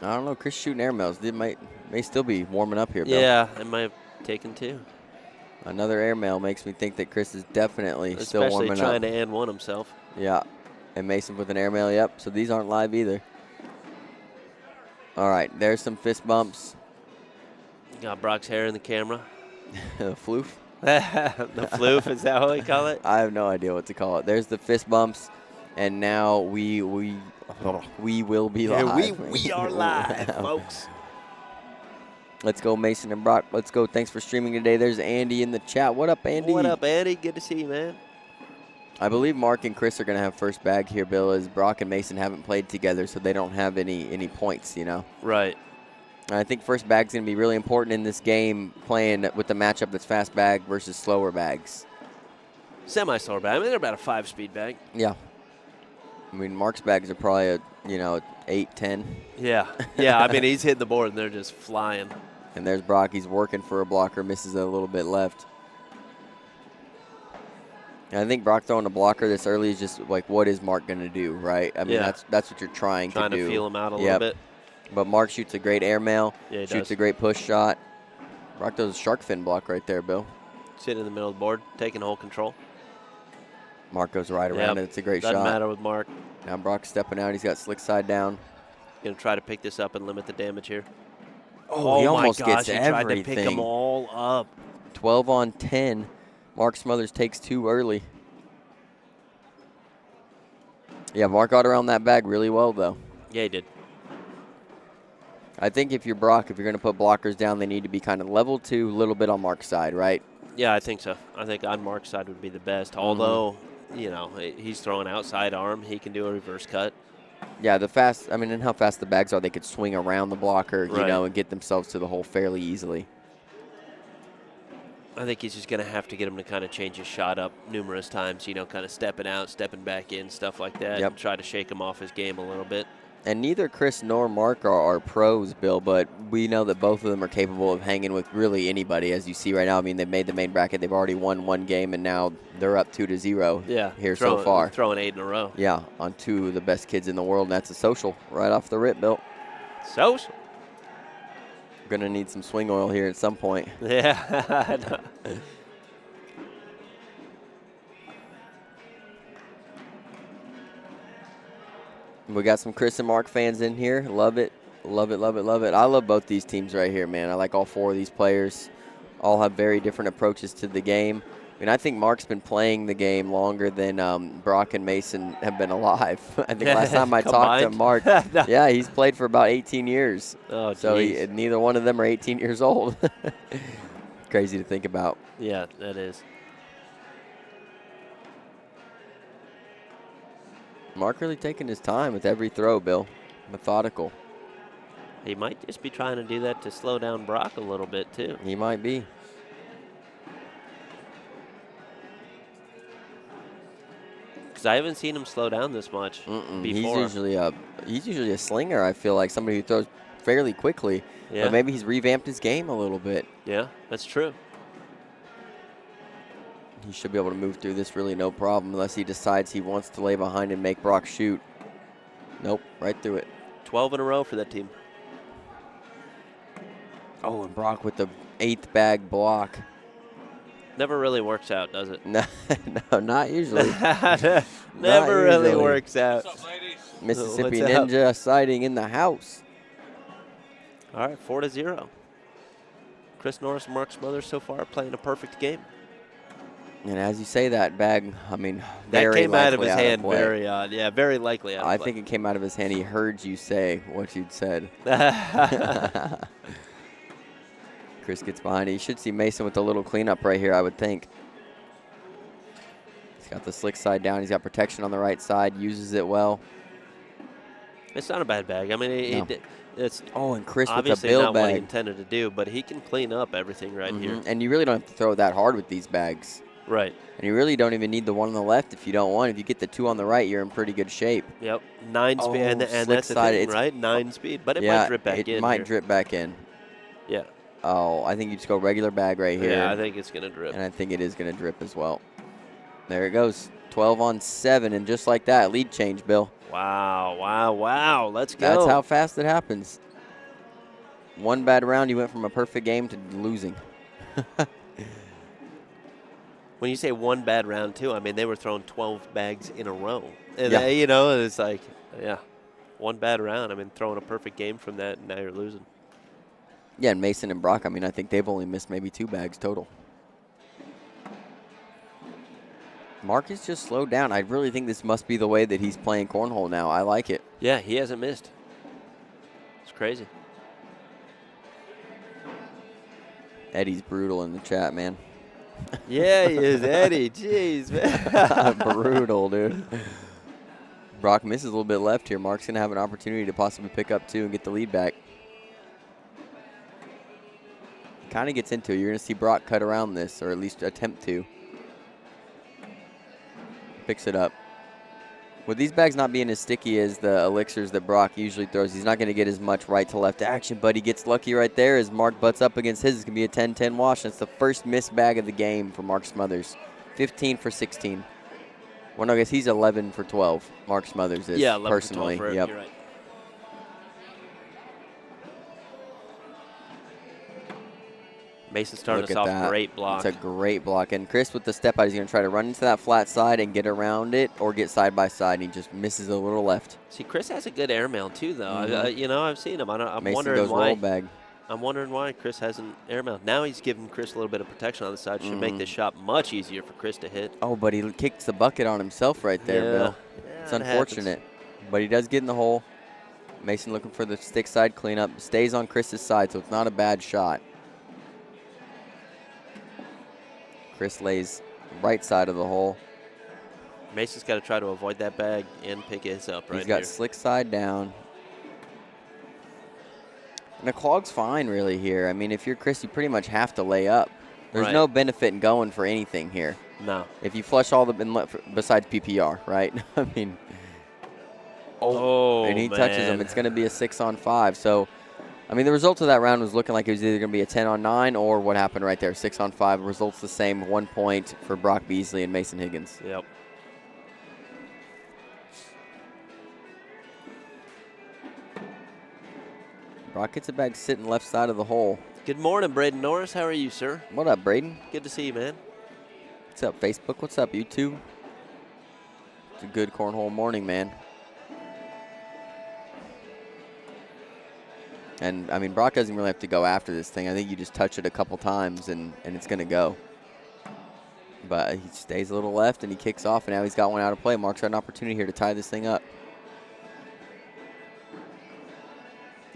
I don't know. Chris shooting airmails. They may still be warming up here, Bill. Yeah, it might have taken 2. Another airmail makes me think that Chris is definitely still Especially warming trying up. to and one himself. Yeah. And Mason with an airmail, yep. So these aren't live either. All right, there's some fist bumps. Got Brock's hair in the camera. Floof. The floof, is that what we call it? I have no idea what to call it. There's the fist bumps, and now we will be live. We are live, folks. Let's go, Mason and Brock. Let's go. Thanks for streaming today. There's Andy in the chat. What up, Andy? What up, Andy? Good to see you, man. I believe Mark and Chris are going to have first bag here, Bill, as Brock and Mason haven't played together, so they don't have any points, Right. And I think first bag's going to be really important in this game, playing with the matchup that's fast bag versus slower bags. Semi-slower bag. They're about a 5-speed bag. Yeah. I mean, Mark's bags are probably 8, 10. Yeah. He's hitting the board, and they're just flying. And there's Brock. He's working for a blocker, misses a little bit left. And I think Brock throwing a blocker this early is just like, what is Mark going to do, right? I mean, that's what you're trying to do. Trying to feel him out a little bit. But Mark shoots a great airmail, Yeah, he shoots does. a great push shot. Brock does a shark fin block right there, Bill. Sitting in the middle of the board, taking whole control. Mark goes right around it. It's a great shot. Doesn't matter with Mark. Now Brock's stepping out. He's got slick side down. Going to try to pick this up and limit the damage here. Oh, he almost my gosh, gets he everything. tried to pick them all up. 12 on 10. Mark Smothers takes 2 early. Yeah, Mark got around that bag really well, though. Yeah, he did. I think if you're Brock, if you're going to put blockers down, they need to be kind of level 2, a little bit on Mark's side, right? Yeah, I think so. I think on Mark's side would be the best. Although you know, he's throwing outside arm. He can do a reverse cut. Yeah, and how fast the bags are, they could swing around the blocker, you know, and get themselves to the hole fairly easily. I think he's just going to have to get him to kind of change his shot up numerous times, you know, kind of stepping out, stepping back in, stuff like that, and try to shake him off his game a little bit. And neither Chris nor Mark are pros, Bill, but we know that both of them are capable of hanging with really anybody, as you see right now. I mean, they've made the main bracket. They've already won one game, and now they're up 2-0 here so far. Throwing 8 in a row. Yeah, on 2 of the best kids in the world, and that's a social right off the rip, Bill. Social. Going to need some swing oil here at some point. Yeah. We got some Chris and Mark fans in here. Love it. Love it, love it, love it. I love both these teams right here, man. I like all 4 of these players. All have very different approaches to the game. I mean, I think Mark's been playing the game longer than Brock and Mason have been alive. I think last time I talked to Mark, yeah, he's played for about 18 years. Oh, so neither one of them are 18 years old. Crazy to think about. Yeah, that is. Mark really taking his time with every throw, Bill. Methodical. He might just be trying to do that to slow down Brock a little bit, too. He might be. Because I haven't seen him slow down this much before. He's usually a slinger, I feel like, somebody who throws fairly quickly. Yeah. But maybe he's revamped his game a little bit. Yeah, that's true. He should be able to move through this really no problem unless he decides he wants to lay behind and make Brock shoot. Nope, right through it. 12 in a row for that team. Oh, and Brock with the 8th bag block. Never really works out, does it? No, not usually. Never really works out. What's up, ladies? Mississippi Ninja sighting in the house. All right, 4-0. Chris Norris and Mark Smothers so far playing a perfect game. And as you say that, bag, I mean, that came out of his likely hand very odd. Yeah, very likely out of I play. think it came out of his hand. He heard you say what you'd said. Chris gets behind it. You should see Mason with a little cleanup right here, I would think. He's got the slick side down. He's got protection on the right side. Uses it well. It's not a bad bag. I mean, it's and Chris with obviously a bill not what he bag. intended to do, but he can clean up everything right here. And you really don't have to throw that hard with these bags. Right. And you really don't even need the one on the left if you don't want. If you get the 2 on the right, you're in pretty good shape. Yep. 9 speed, and that's the thing, right? 9 speed, but it might drip back in. It might drip back in. Yeah. Oh, I think you just go regular bag right here. Yeah, I think it's going to drip. And I think it is going to drip as well. There it goes. 12 on 7, and just like that, lead change, Bill. Wow, wow, wow. Let's go. That's how fast it happens. One bad round, you went from a perfect game to losing. When you say one bad round, too, I mean, they were throwing 12 bags in a row. And Yeah. you know, it's like, yeah, one bad round. I mean, throwing a perfect game from that, and now you're losing. Yeah, and Mason and Brock, I mean, I think they've only missed maybe 2 bags total. Mark is just slowed down. I really think this must be the way that he's playing cornhole now. I like it. Yeah, he hasn't missed. It's crazy. Eddie's brutal in the chat, man. Yeah, he is, Eddie. Jeez, man. Brutal, dude. Brock misses a little bit left here. Mark's going to have an opportunity to possibly pick up 2 and get the lead back. Kind of gets into it. You're going to see Brock cut around this, or at least attempt to. Picks it up. With these bags not being as sticky as the elixirs that Brock usually throws, he's not going to get as much right to left action, but he gets lucky right there as Mark butts up against his. It's going to be a 10-10 wash. That's the first missed bag of the game for Mark Smothers. 15 for 16. Well, no, I guess he's 11 for 12. Mark Smothers is, yeah, 11 personally. For 12 for yep. You're right. Mason starting us off great block. It's a great block. And Chris with the step out, he's going to try to run into that flat side and get around it or get side by side, and he just misses a little left. See, Chris has a good airmail too, though. You know, I've seen him. I'm Mason wondering goes why. roll bag. I'm wondering why Chris hasn't airmailed. Now he's giving Chris a little bit of protection on the side. Should make this shot much easier for Chris to hit. Oh, but he kicks the bucket on himself right there, Bill. Yeah, it's unfortunate. But he does get in the hole. Mason looking for the stick side cleanup. Stays on Chris's side, so it's not a bad shot. Chris lays right side of the hole. Mason's got to try to avoid that bag and pick his up right He's got here. slick side down. And a clog's fine really here. I mean, if you're Chris, you pretty much have to lay up. There's Right. no benefit in going for anything here. No. If you flush all the besides PPR, right? I mean, Oh, and he touches man. him, it's going to be a 6-on-5. So, I mean, the result of that round was looking like it was either going to be a 10-on-9 or what happened right there, 6-on-5. Results the same, 1 point for Brock Beasley and Mason Higgins. Yep. Brock gets it back sitting left side of the hole. Good morning, Braden Norris. How are you, sir? What up, Braden? Good to see you, man. What's up, Facebook? What's up, YouTube? It's a good cornhole morning, man. And, I mean, Brock doesn't really have to go after this thing. I think you just touch it a couple times, and it's going to go. But he stays a little left, and he kicks off, and now he's got one out of play. Mark's got an opportunity here to tie this thing up.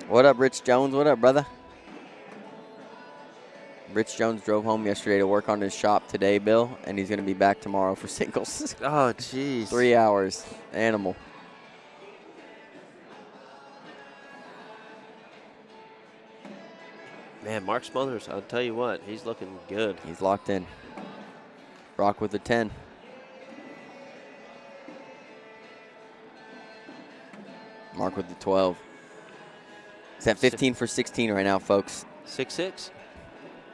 What up, Rich Jones? What up, brother? Rich Jones drove home yesterday to work on his shop today, Bill, and he's going to be back tomorrow for singles. Oh, jeez. 3 hours. Animal. Man, Mark Smothers, I'll tell you what, he's looking good. He's locked in. Brock with the 10. Mark with the 12. It's at 15 for 16 right now, folks. 6-6.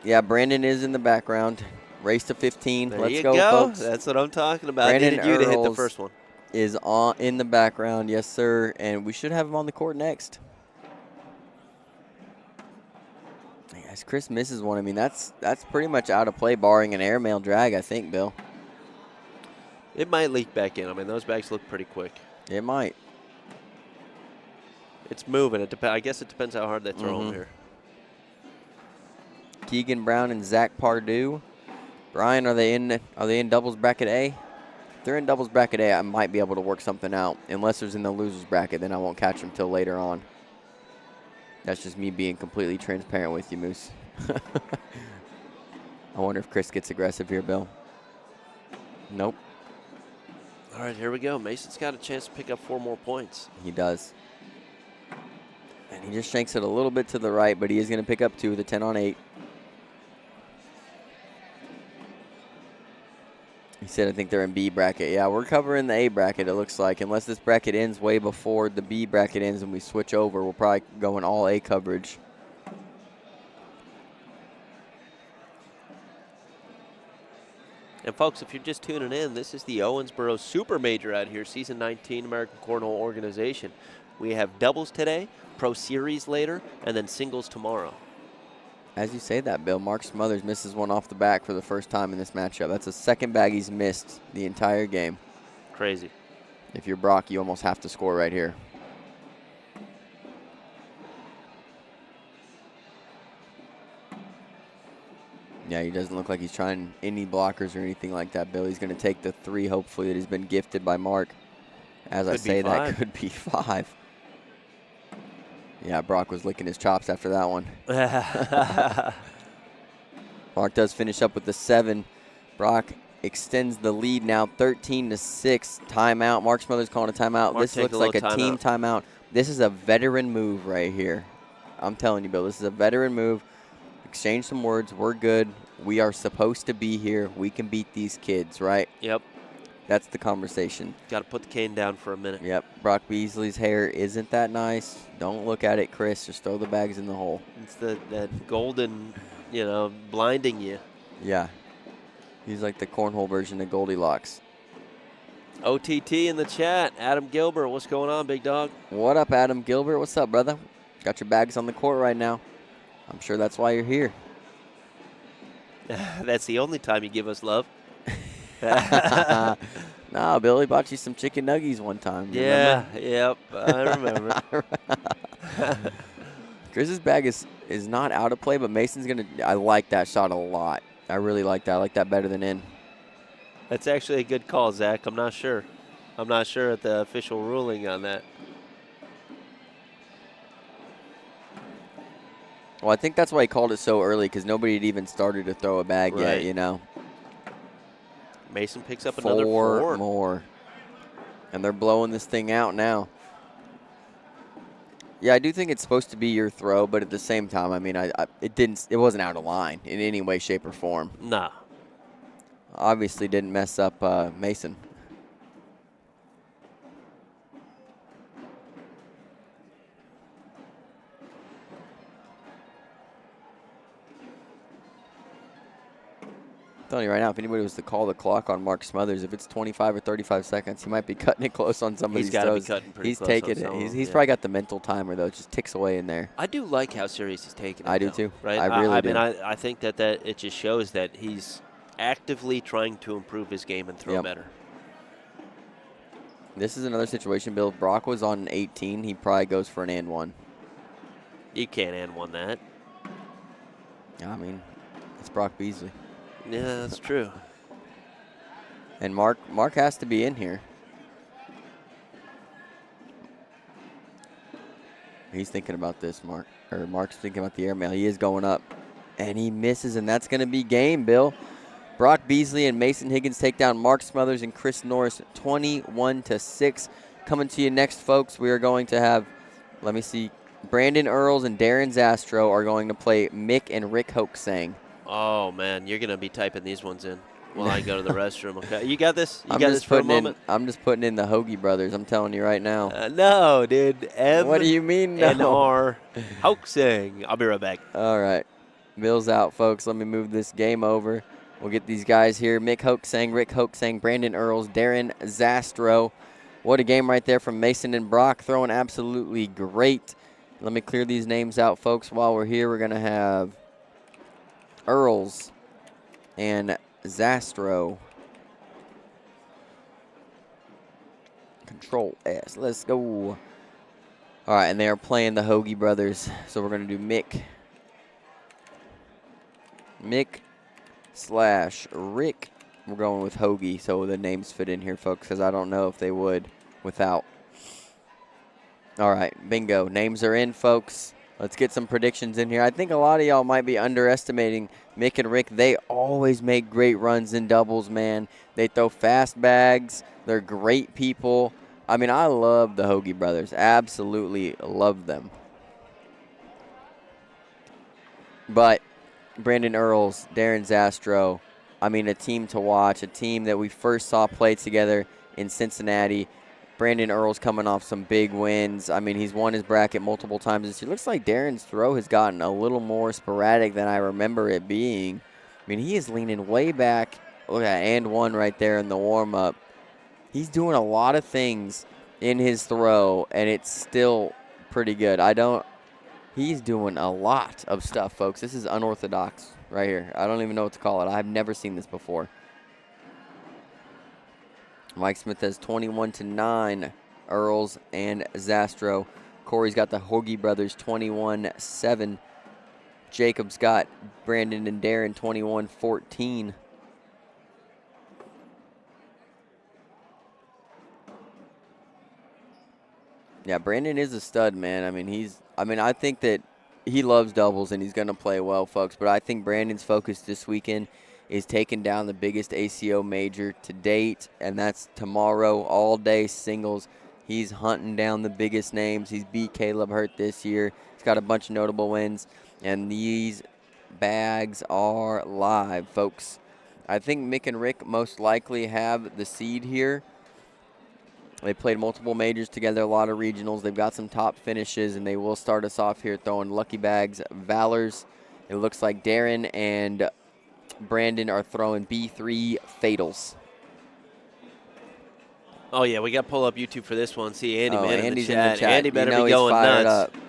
Yeah, Brandon is in the background. Race to 15. There Let's you go, go. folks. That's what I'm talking about. Brandon Needed you to hit the Earls first one. is in the background, yes, sir. And we should have him on the court next. As Chris misses one, I mean, that's pretty much out of play, barring an airmail drag, I think, Bill. It might leak back in. I mean, those bags look pretty quick. It might. It's moving. I guess it depends how hard they throw them here. Keegan Brown and Zach Pardue. Brian, are they in doubles bracket A? If they're in doubles bracket A, I might be able to work something out. Unless there's in the losers bracket, then I won't catch them till later on. That's just me being completely transparent with you, Moose. I wonder if Chris gets aggressive here, Bill. Nope. All right, here we go. Mason's got a chance to pick up 4 more points. He does. And he just shanks it a little bit to the right, but he is going to pick up 2 with a 10-on-8. He said, I think they're in B bracket. Yeah, we're covering the A bracket, it looks like. Unless this bracket ends way before the B bracket ends and we switch over, we'll probably go in all A coverage. And, folks, if you're just tuning in, this is the Owensboro Super Major out here, Season 19 American Cornhole Organization. We have doubles today, Pro Series later, and then singles tomorrow. As you say that, Bill, Mark Smothers misses one off the back for the first time in this matchup. That's the second bag he's missed the entire game. Crazy. If you're Brock, you almost have to score right here. Yeah, he doesn't look like he's trying any blockers or anything like that, Bill. He's going to take the 3, hopefully, that he's been gifted by Mark. As I say, that could be 5. Yeah, Brock was licking his chops after that one. Mark does finish up with the 7. Brock extends the lead now 13-6. Timeout. Mark Smothers calling a timeout. This looks like a team timeout. This is a veteran move right here. I'm telling you, Bill, this is a veteran move. Exchange some words. We're good. We are supposed to be here. We can beat these kids, right? Yep. That's the conversation. Got to put the cane down for a minute. Yep. Brock Beasley's hair isn't that nice. Don't look at it, Chris. Just throw the bags in the hole. It's that golden, blinding you. Yeah. He's like the cornhole version of Goldilocks. OTT in the chat. Adam Gilbert, what's going on, big dog? What up, Adam Gilbert? What's up, brother? Got your bags on the court right now. I'm sure that's why you're here. That's the only time you give us love. No, Billy bought you some chicken nuggies one time. Yeah, yep, I remember. Chris's bag is not out of play, but Mason's going to – I like that shot a lot. I really like that. I like that better than in. That's actually a good call, Zach. I'm not sure. I'm not sure at the official ruling on that. Well, I think that's why he called it so early, because nobody had even started to throw a bag yet, Right. you know. Mason picks up another 4. More. And they're blowing this thing out now. Yeah, I do think it's supposed to be your throw, but at the same time, I mean, it wasn't out of line in any way, shape, or form. No. Obviously didn't mess up Mason. I'm telling you right now, if anybody was to call the clock on Mark Smothers, if it's 25 or 35 seconds, he might be cutting it close on some of these He's got to be throws. cutting pretty He's close taking on it. some of them, He's yeah. probably got the mental timer, though. It just ticks away in there. I do like how serious he's taking it. I do though, too. Right? I really do. mean, I think that it just shows that he's actively trying to improve his game and throw better. This is another situation, Bill. If Brock was on 18, he probably goes for an and one. You can't and one that. I mean, it's Brock Beasley. Yeah, that's true. And Mark has to be in here. He's thinking about this, Mark's thinking about the airmail. He is going up, and he misses, and that's going to be game, Bill. Brock Beasley and Mason Higgins take down Mark Smothers and Chris Norris 21-6. Coming to you next, folks, we are going to have, let me see, Brandon Earls and Darren Zastro are going to play Mick and Rick Hoaxang. Oh, man, you're going to be typing these ones in while I go to the restroom, okay? You got this? You I'm got just this for a putting moment? I'm just putting in the Hogi brothers. I'm telling you right now. No, dude. What do you mean, no? M&R Hoaxing. I'll be right back. All right. Bill's out, folks. Let me move this game over. We'll get these guys here. Mick Hoaxang, Rick Hoaxang, Brandon Earls, Darren Zastro. What a game right there from Mason and Brock. Throwing absolutely great. Let me clear these names out, folks. While we're here, we're going to have Earls and Zastro. Control S. Let's go. All right, and they are playing the Hogi brothers. So we're going to do Mick/Rick. We're going with Hogi, so the names fit in here, folks, because I don't know if they would without. All right, bingo. Names are in, folks. Let's get some predictions in here. I think a lot of y'all might be underestimating Mick and Rick. They always make great runs in doubles, man. They throw fast bags. They're great people. I mean, I love the Hogi brothers. Absolutely love them. But Brandon Earls, Darren Zastro, I mean, a team to watch, a team that we first saw play together in Cincinnati. Brandon Earls coming off some big wins. I mean, he's won his bracket multiple times this year. Looks like Darren's throw has gotten a little more sporadic than I remember it being. I mean, he is leaning way back. Look at and one right there in the warm-up. He's doing a lot of things in his throw, and it's still pretty good. He's doing a lot of stuff, folks. This is unorthodox right here. I don't even know what to call it. I've never seen this before. Mike Smith has 21-9, Earls and Zastro. Corey's got the Hogi brothers 21-7. Jacob's got Brandon and Darren 21-14. Yeah, Brandon is a stud, man. I mean, I think that he loves doubles and he's going to play well, folks. But I think Brandon's focus this weekend is taking down the biggest ACO major to date, and that's tomorrow, all-day singles. He's hunting down the biggest names. He's beat Caleb Hurt this year. He's got a bunch of notable wins, and these bags are live, folks. I think Mick and Rick most likely have the seed here. They played multiple majors together, a lot of regionals. They've got some top finishes, and they will start us off here throwing lucky bags, Valors. It looks like Darren and Brandon are throwing B3 fatals. Oh, yeah, we got to pull up YouTube for this one. See Andy, man, Andy's in the chat. Andy You better know be he's going fired nuts. up.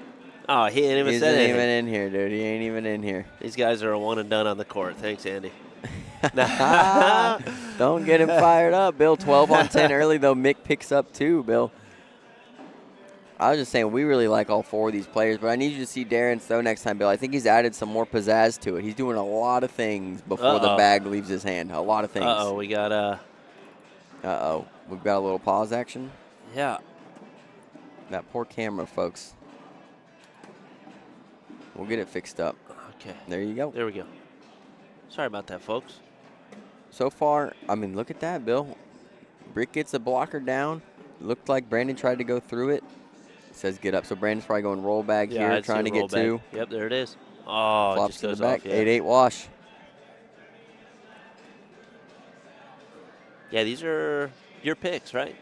Oh, he ain't even He said isn't anything. even in here, dude. He ain't even in here. These guys are a one and done on the court. Thanks, Andy. Don't get him fired up, Bill. 12 on 10 early, though. Mick picks up 2, Bill. I was just saying we really like all 4 of these players, but I need you to see Darren's throw next time, Bill. I think he's added some more pizzazz to it. He's doing a lot of things before the bag leaves his hand. A lot of things. Uh-oh, we got Uh-oh. We've got a little pause action. Yeah. That poor camera, folks. We'll get it fixed up. Okay. There you go. There we go. Sorry about that, folks. So far, I mean, look at that, Bill. Brick gets a blocker down. looked like Brandon tried to go through it. It says get up. So Brandon's probably going roll bag Yeah, here, I'd trying see to a roll get 2. bag. Yep, there it is. Oh, it Flops just to the goes back. off. Yeah. 8-8 wash. Yeah, these are your picks, right?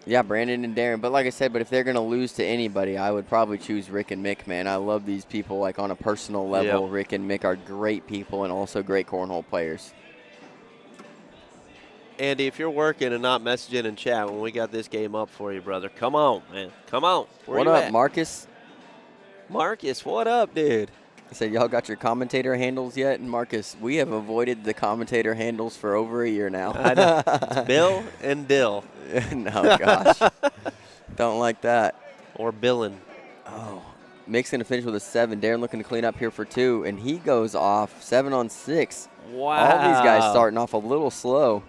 Yeah, Brandon and Darren. But like I said, if they're going to lose to anybody, I would probably choose Rick and Mick, man. I love these people, like, on a personal level. Yep. Rick and Mick are great people and also great cornhole players. Andy, if you're working and not messaging in chat when we got this game up for you, brother, come on, man. Come on. Where What you up, at? Marcus? Marcus, what up, dude? He said, y'all got your commentator handles yet? And Marcus, we have avoided the commentator handles for over a year now. I know. It's Bill and Dill. No, gosh. Don't like that. Or Billin. Oh, Mick's going to finish with a 7. Darren looking to clean up here for 2, and he goes off 7 on 6. Wow. All these guys starting off a little slow.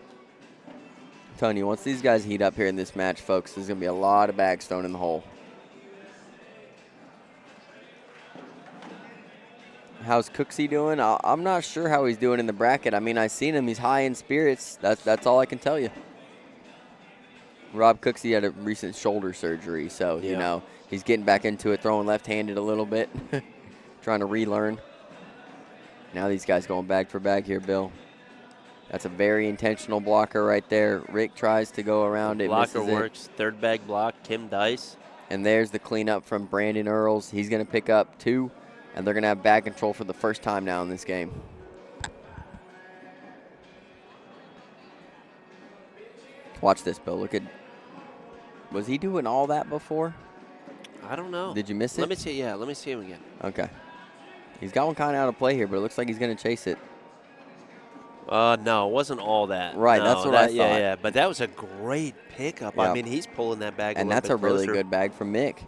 I'm telling you, once these guys heat up here in this match, folks, there's going to be a lot of bags thrown in the hole. How's Cooksey doing? I'm not sure how he's doing in the bracket. I mean, I've seen him. He's high in spirits. That's all I can tell you. Rob Cooksey had a recent shoulder surgery, so, you know, he's getting back into it, throwing left-handed a little bit, trying to relearn. Now these guys going bag for bag here, Bill. That's a very intentional blocker right there. Rick tries to go around it. Blocker misses works. Third bag block, Tim Dice. And there's the cleanup from Brandon Earls. He's going to pick up 2, and they're going to have bag control for the first time now in this game. Watch this, Bill. Look at. Was he doing all that before? I don't know. Did you miss it? Let me see. Yeah, let me see him again. Okay. He's got one kind of out of play here, but it looks like he's going to chase it. No, it wasn't all that. Right, No, that's what I thought. Yeah, but that was a great pickup. Yep. I mean, he's pulling that bag And a little that's bit a really closer. good bag from Mick.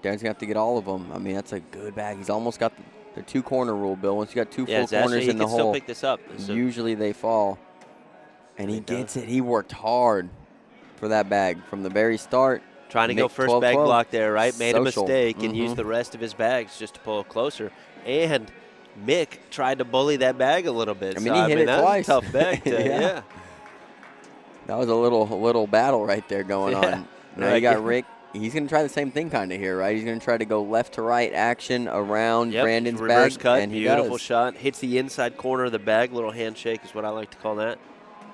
Darren's going to have to get all of them. I mean, that's a good bag. He's almost got the 2-corner rule, Bill. Once you got 2 full corners in the he can still hole, pick this up. So usually they fall. And he gets it. He worked hard for that bag from the very start. trying to Mick go first 12-12. bag block there, right? Made a Social. mistake and used the rest of his bags just to pull closer. And Mick tried to bully that bag a little bit. I mean, he hit it that twice. Was a tough bag to, yeah. That was a little battle right there going on. Now Right. you got Rick. He's going to try the same thing kind of here, right? He's going to try to go left to right action around Yep, Brandon's reverse bag. cut, And he beautiful does. shot. Hits the inside corner of the bag. Little handshake is what I like to call that.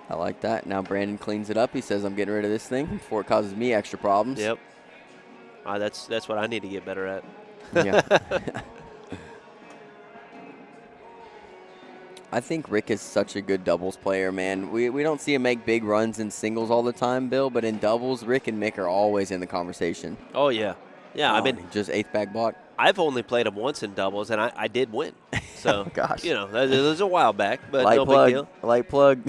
I like that. Now Brandon cleans it up. He says, I'm getting rid of this thing before it causes me extra problems. Yep. That's what I need to get better at. Yeah. I think Rick is such a good doubles player, man. We don't see him make big runs in singles all the time, Bill, but in doubles, Rick and Mick are always in the conversation. Oh, yeah. Yeah, I mean, just 8th bag block. I've only played him once in doubles, and I did win. So, Oh, gosh. you know, that was a while back, but Light no plug. big deal. Light plug.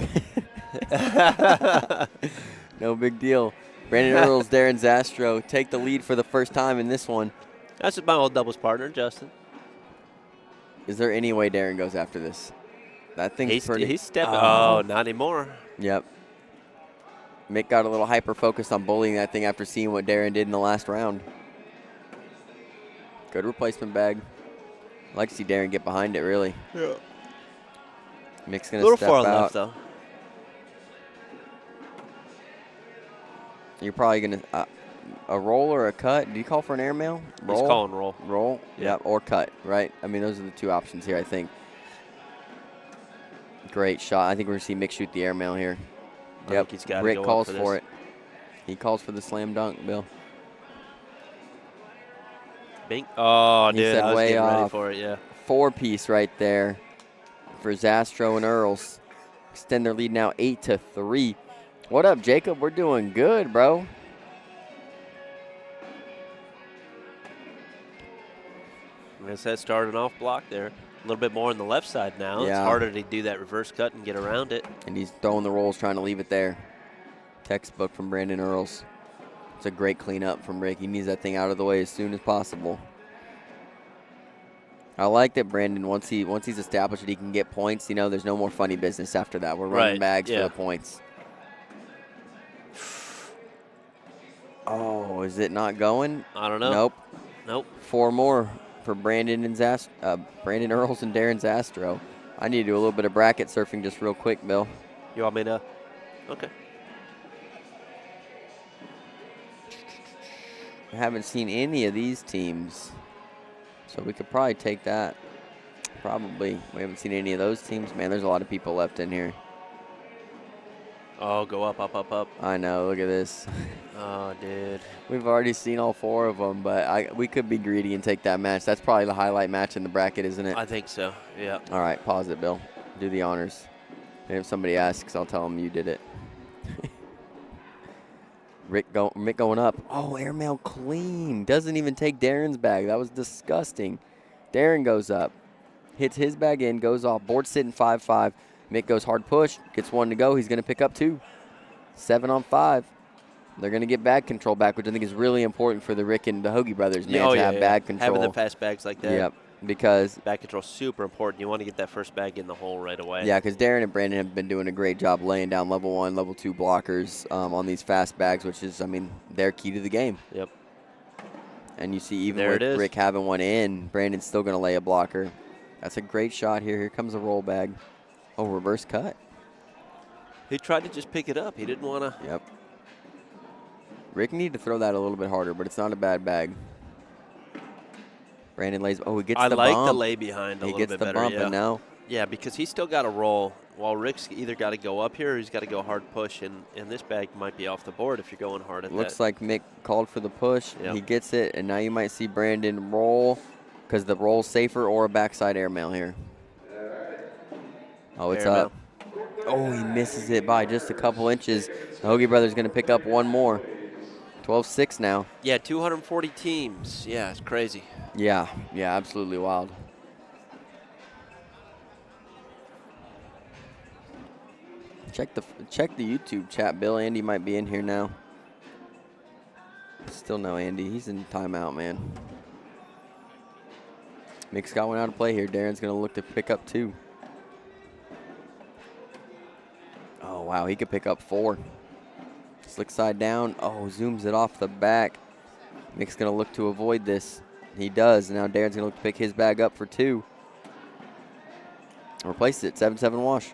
No big deal. Brandon Earls, Darren Zastro take the lead for the first time in this one. That's my old doubles partner, Justin. Is there any way Darren goes after this? That thing's pretty. He's stepping. Oh, not anymore. Yep. Mick got a little hyper-focused on bullying that thing after seeing what Darren did in the last round. Good replacement bag. I'd like to see Darren get behind it, really. Yeah. Mick's A going to little step far out. left, though. You're probably going to a roll or a cut. Did you call for an airmail? Roll? He's calling roll. Roll? Yeah. Or cut, right? I mean, those are the 2 options here, I think. Great shot. I think we're going to see Mick shoot the airmail here. I think he's gotta Rick go up calls for for this. it. He calls for the slam dunk, Bill. Bing. Oh, He dude, said I was way getting ready off. for it, yeah. 4-piece right there for Zastro and Earls. Extend their lead now 8-3. What up, Jacob? We're doing good, bro. I guess that started off block there. A little bit more on the left side now. Yeah. It's harder to do that reverse cut and get around it. And he's throwing the rolls, trying to leave it there. Textbook from Brandon Earls. It's a great cleanup from Rick. He needs that thing out of the way as soon as possible. I like that Brandon, once he's established that he can get points, you know, there's no more funny business after that. We're running Right, bags yeah. for the points. Oh, is it not going? I don't know. Nope. Nope. 4 more for Brandon Earls and Darren Zastro. I need to do a little bit of bracket surfing just real quick, Bill. You want me to? Okay. haven't seen any of these teams, so we could probably take that. Probably. We haven't seen any of those teams. Man, there's a lot of people left in here. Oh, go up, up, up, up. I know. Look at this. Oh, dude. We've already seen all 4 of them, but we could be greedy and take that match. That's probably the highlight match in the bracket, isn't it? I think so, yeah. All right, pause it, Bill. Do the honors. And if somebody asks, I'll tell them you did it. Mick going up. Oh, airmail clean. Doesn't even take Darren's bag. That was disgusting. Darren goes up. Hits his bag in, goes off. Board sitting 5-5. Mick goes hard push. Gets 1 to go. He's going to pick up 2. 7 on 5. They're going to get bag control back, which I think is really important for the Rick and the Hogi brothers, man, to have bag control. Having the fast bags like that. Yep, because bag control is super important. You want to get that first bag in the hole right away. Yeah, because Darren and Brandon have been doing a great job laying down level 1, level 2 blockers on these fast bags, which is, I mean, they're key to the game. Yep. And you see, even with Rick having one in, Brandon's still going to lay a blocker. That's a great shot here. Here comes a roll bag. Oh, reverse cut. He tried to just pick it up. He didn't want to. Yep. Rick needed to throw that a little bit harder, but it's not a bad bag. Brandon lays. Oh, he gets the bump. I like the lay behind a little bit better. He gets the bump, and now. Yeah, because he's still got to roll. While Rick's either got to go up here or he's got to go hard push, and this bag might be off the board if you're going hard at that. Looks like Mick called for the push. Yep. He gets it, and now you might see Brandon roll because the roll's safer, or a backside airmail here. Oh, it's up. Oh, he misses it by just a couple inches. The Hogi brothers going to pick up 1 more. 12-6 now. Yeah, 240 teams. Yeah, it's crazy. Yeah, absolutely wild. Check the YouTube chat, Bill. Andy might be in here now. Still no Andy. He's in timeout, man. Mick's got one out of play here. Darren's going to look to pick up 2. Oh, wow. He could pick up 4. Slick side down. Oh, zooms it off the back. Mick's going to look to avoid this. He does. Now Darren's going to look to pick his bag up for 2. Replaces it. 7-7 wash.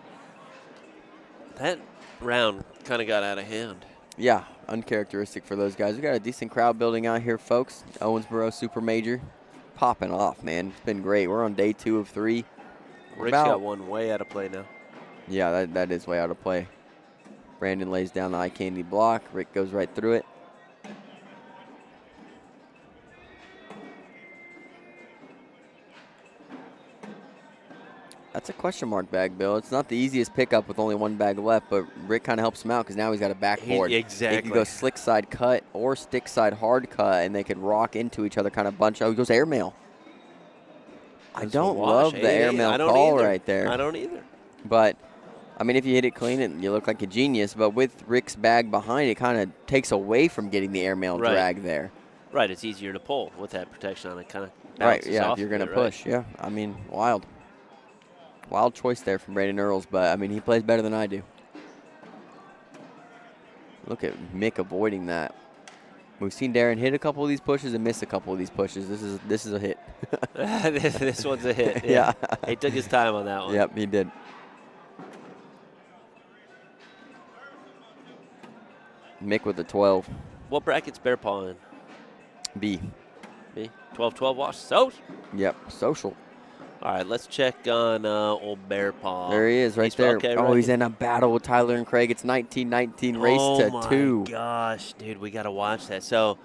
That round kind of got out of hand. Yeah, uncharacteristic for those guys. We got a decent crowd building out here, folks. Owensboro Super Major. Popping off, man. It's been great. We're on day 2 of 3. Rick's got one way out of play now. Yeah, that is way out of play. Brandon lays down the eye candy block. Rick goes right through it. That's a question mark bag, Bill. It's not the easiest pickup with only 1 bag left, but Rick kind of helps him out because now he's got a backboard. Exactly. He can go slick side cut or stick side hard cut, and they could rock into each other, kind of bunch. Oh, he goes airmail. I don't love the airmail call right there. I don't either. But, I mean, if you hit it clean, you look like a genius. But with Rick's bag behind, it kind of takes away from getting the airmail drag there. Right, it's easier to pull with that protection on it. Kind of bounces off if you're going to push. Right? Yeah, I mean, wild. Wild choice there from Brandon Earls, but, I mean, he plays better than I do. Look at Mick avoiding that. We've seen Darren hit a couple of these pushes and miss a couple of these pushes. This is a hit. This one's a hit. Yeah. He took his time on that one. Yep, he did. Mick with the 12. What bracket's Bear Paw in? B. B? 12-12 wash. Social? Yep, social. All right, let's check on old Bear Paw. There he is right there. Okay, oh, he's in a battle with Tyler and Craig. It's 19-19 race to 2. Oh, my gosh, dude, we got to watch that. So,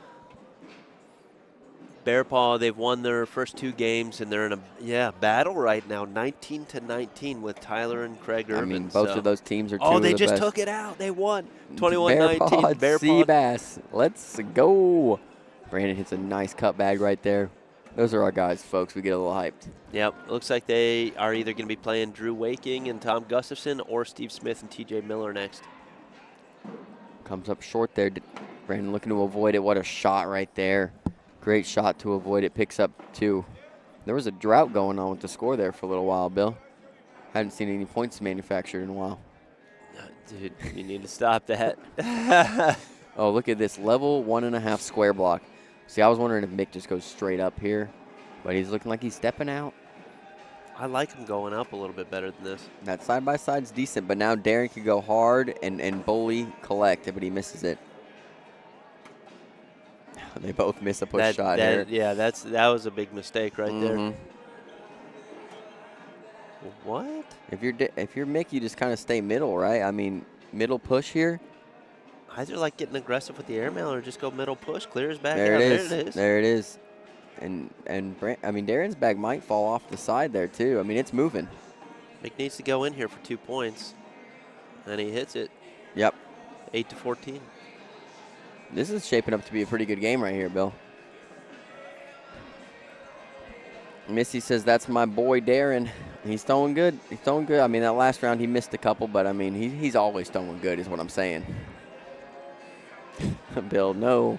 Bear Paw, they've won their first 2 games, and they're in a battle right now, 19-19 with Tyler and Craig Irvin. I mean, both of those teams are 2 Oh, of they the just best. took it out. They won 21-19. Bear Paw, Seabass. Let's go. Brandon hits a nice cut bag right there. Those are our guys, folks. We get a little hyped. Yep. Looks like they are either going to be playing Drew Waking and Tom Gustafson or Steve Smith and TJ Miller next. Comes up short there. Brandon looking to avoid it. What a shot right there. Great shot to avoid it. Picks up 2. There was a drought going on with the score there for a little while, Bill. Hadn't seen any points manufactured in a while. Dude, you need to stop that. Oh, look at this. Level 1.5 square block. See, I was wondering if Mick just goes straight up here, but he's looking like he's stepping out. I like him going up a little bit better than this. That side-by-side's decent, but now Darren could go hard and bully collect, but he misses it. They both miss a push shot here. Yeah, that was a big mistake right there. Mhm. What? If you're Mick, you just kind of stay middle, right? I mean, middle push here. Either like getting aggressive with the airmail or just go middle push, clear his back There out. it is. There it is. There it is. And Darren's bag might fall off the side there too. I mean, it's moving. Mick needs to go in here for 2 points, and he hits it. Yep. 8-14. This is shaping up to be a pretty good game right here, Bill. Missy says, that's my boy Darren. He's throwing good. He's throwing good. I mean, that last round he missed a couple, but, I mean, he's always throwing good is what I'm saying. Bill, no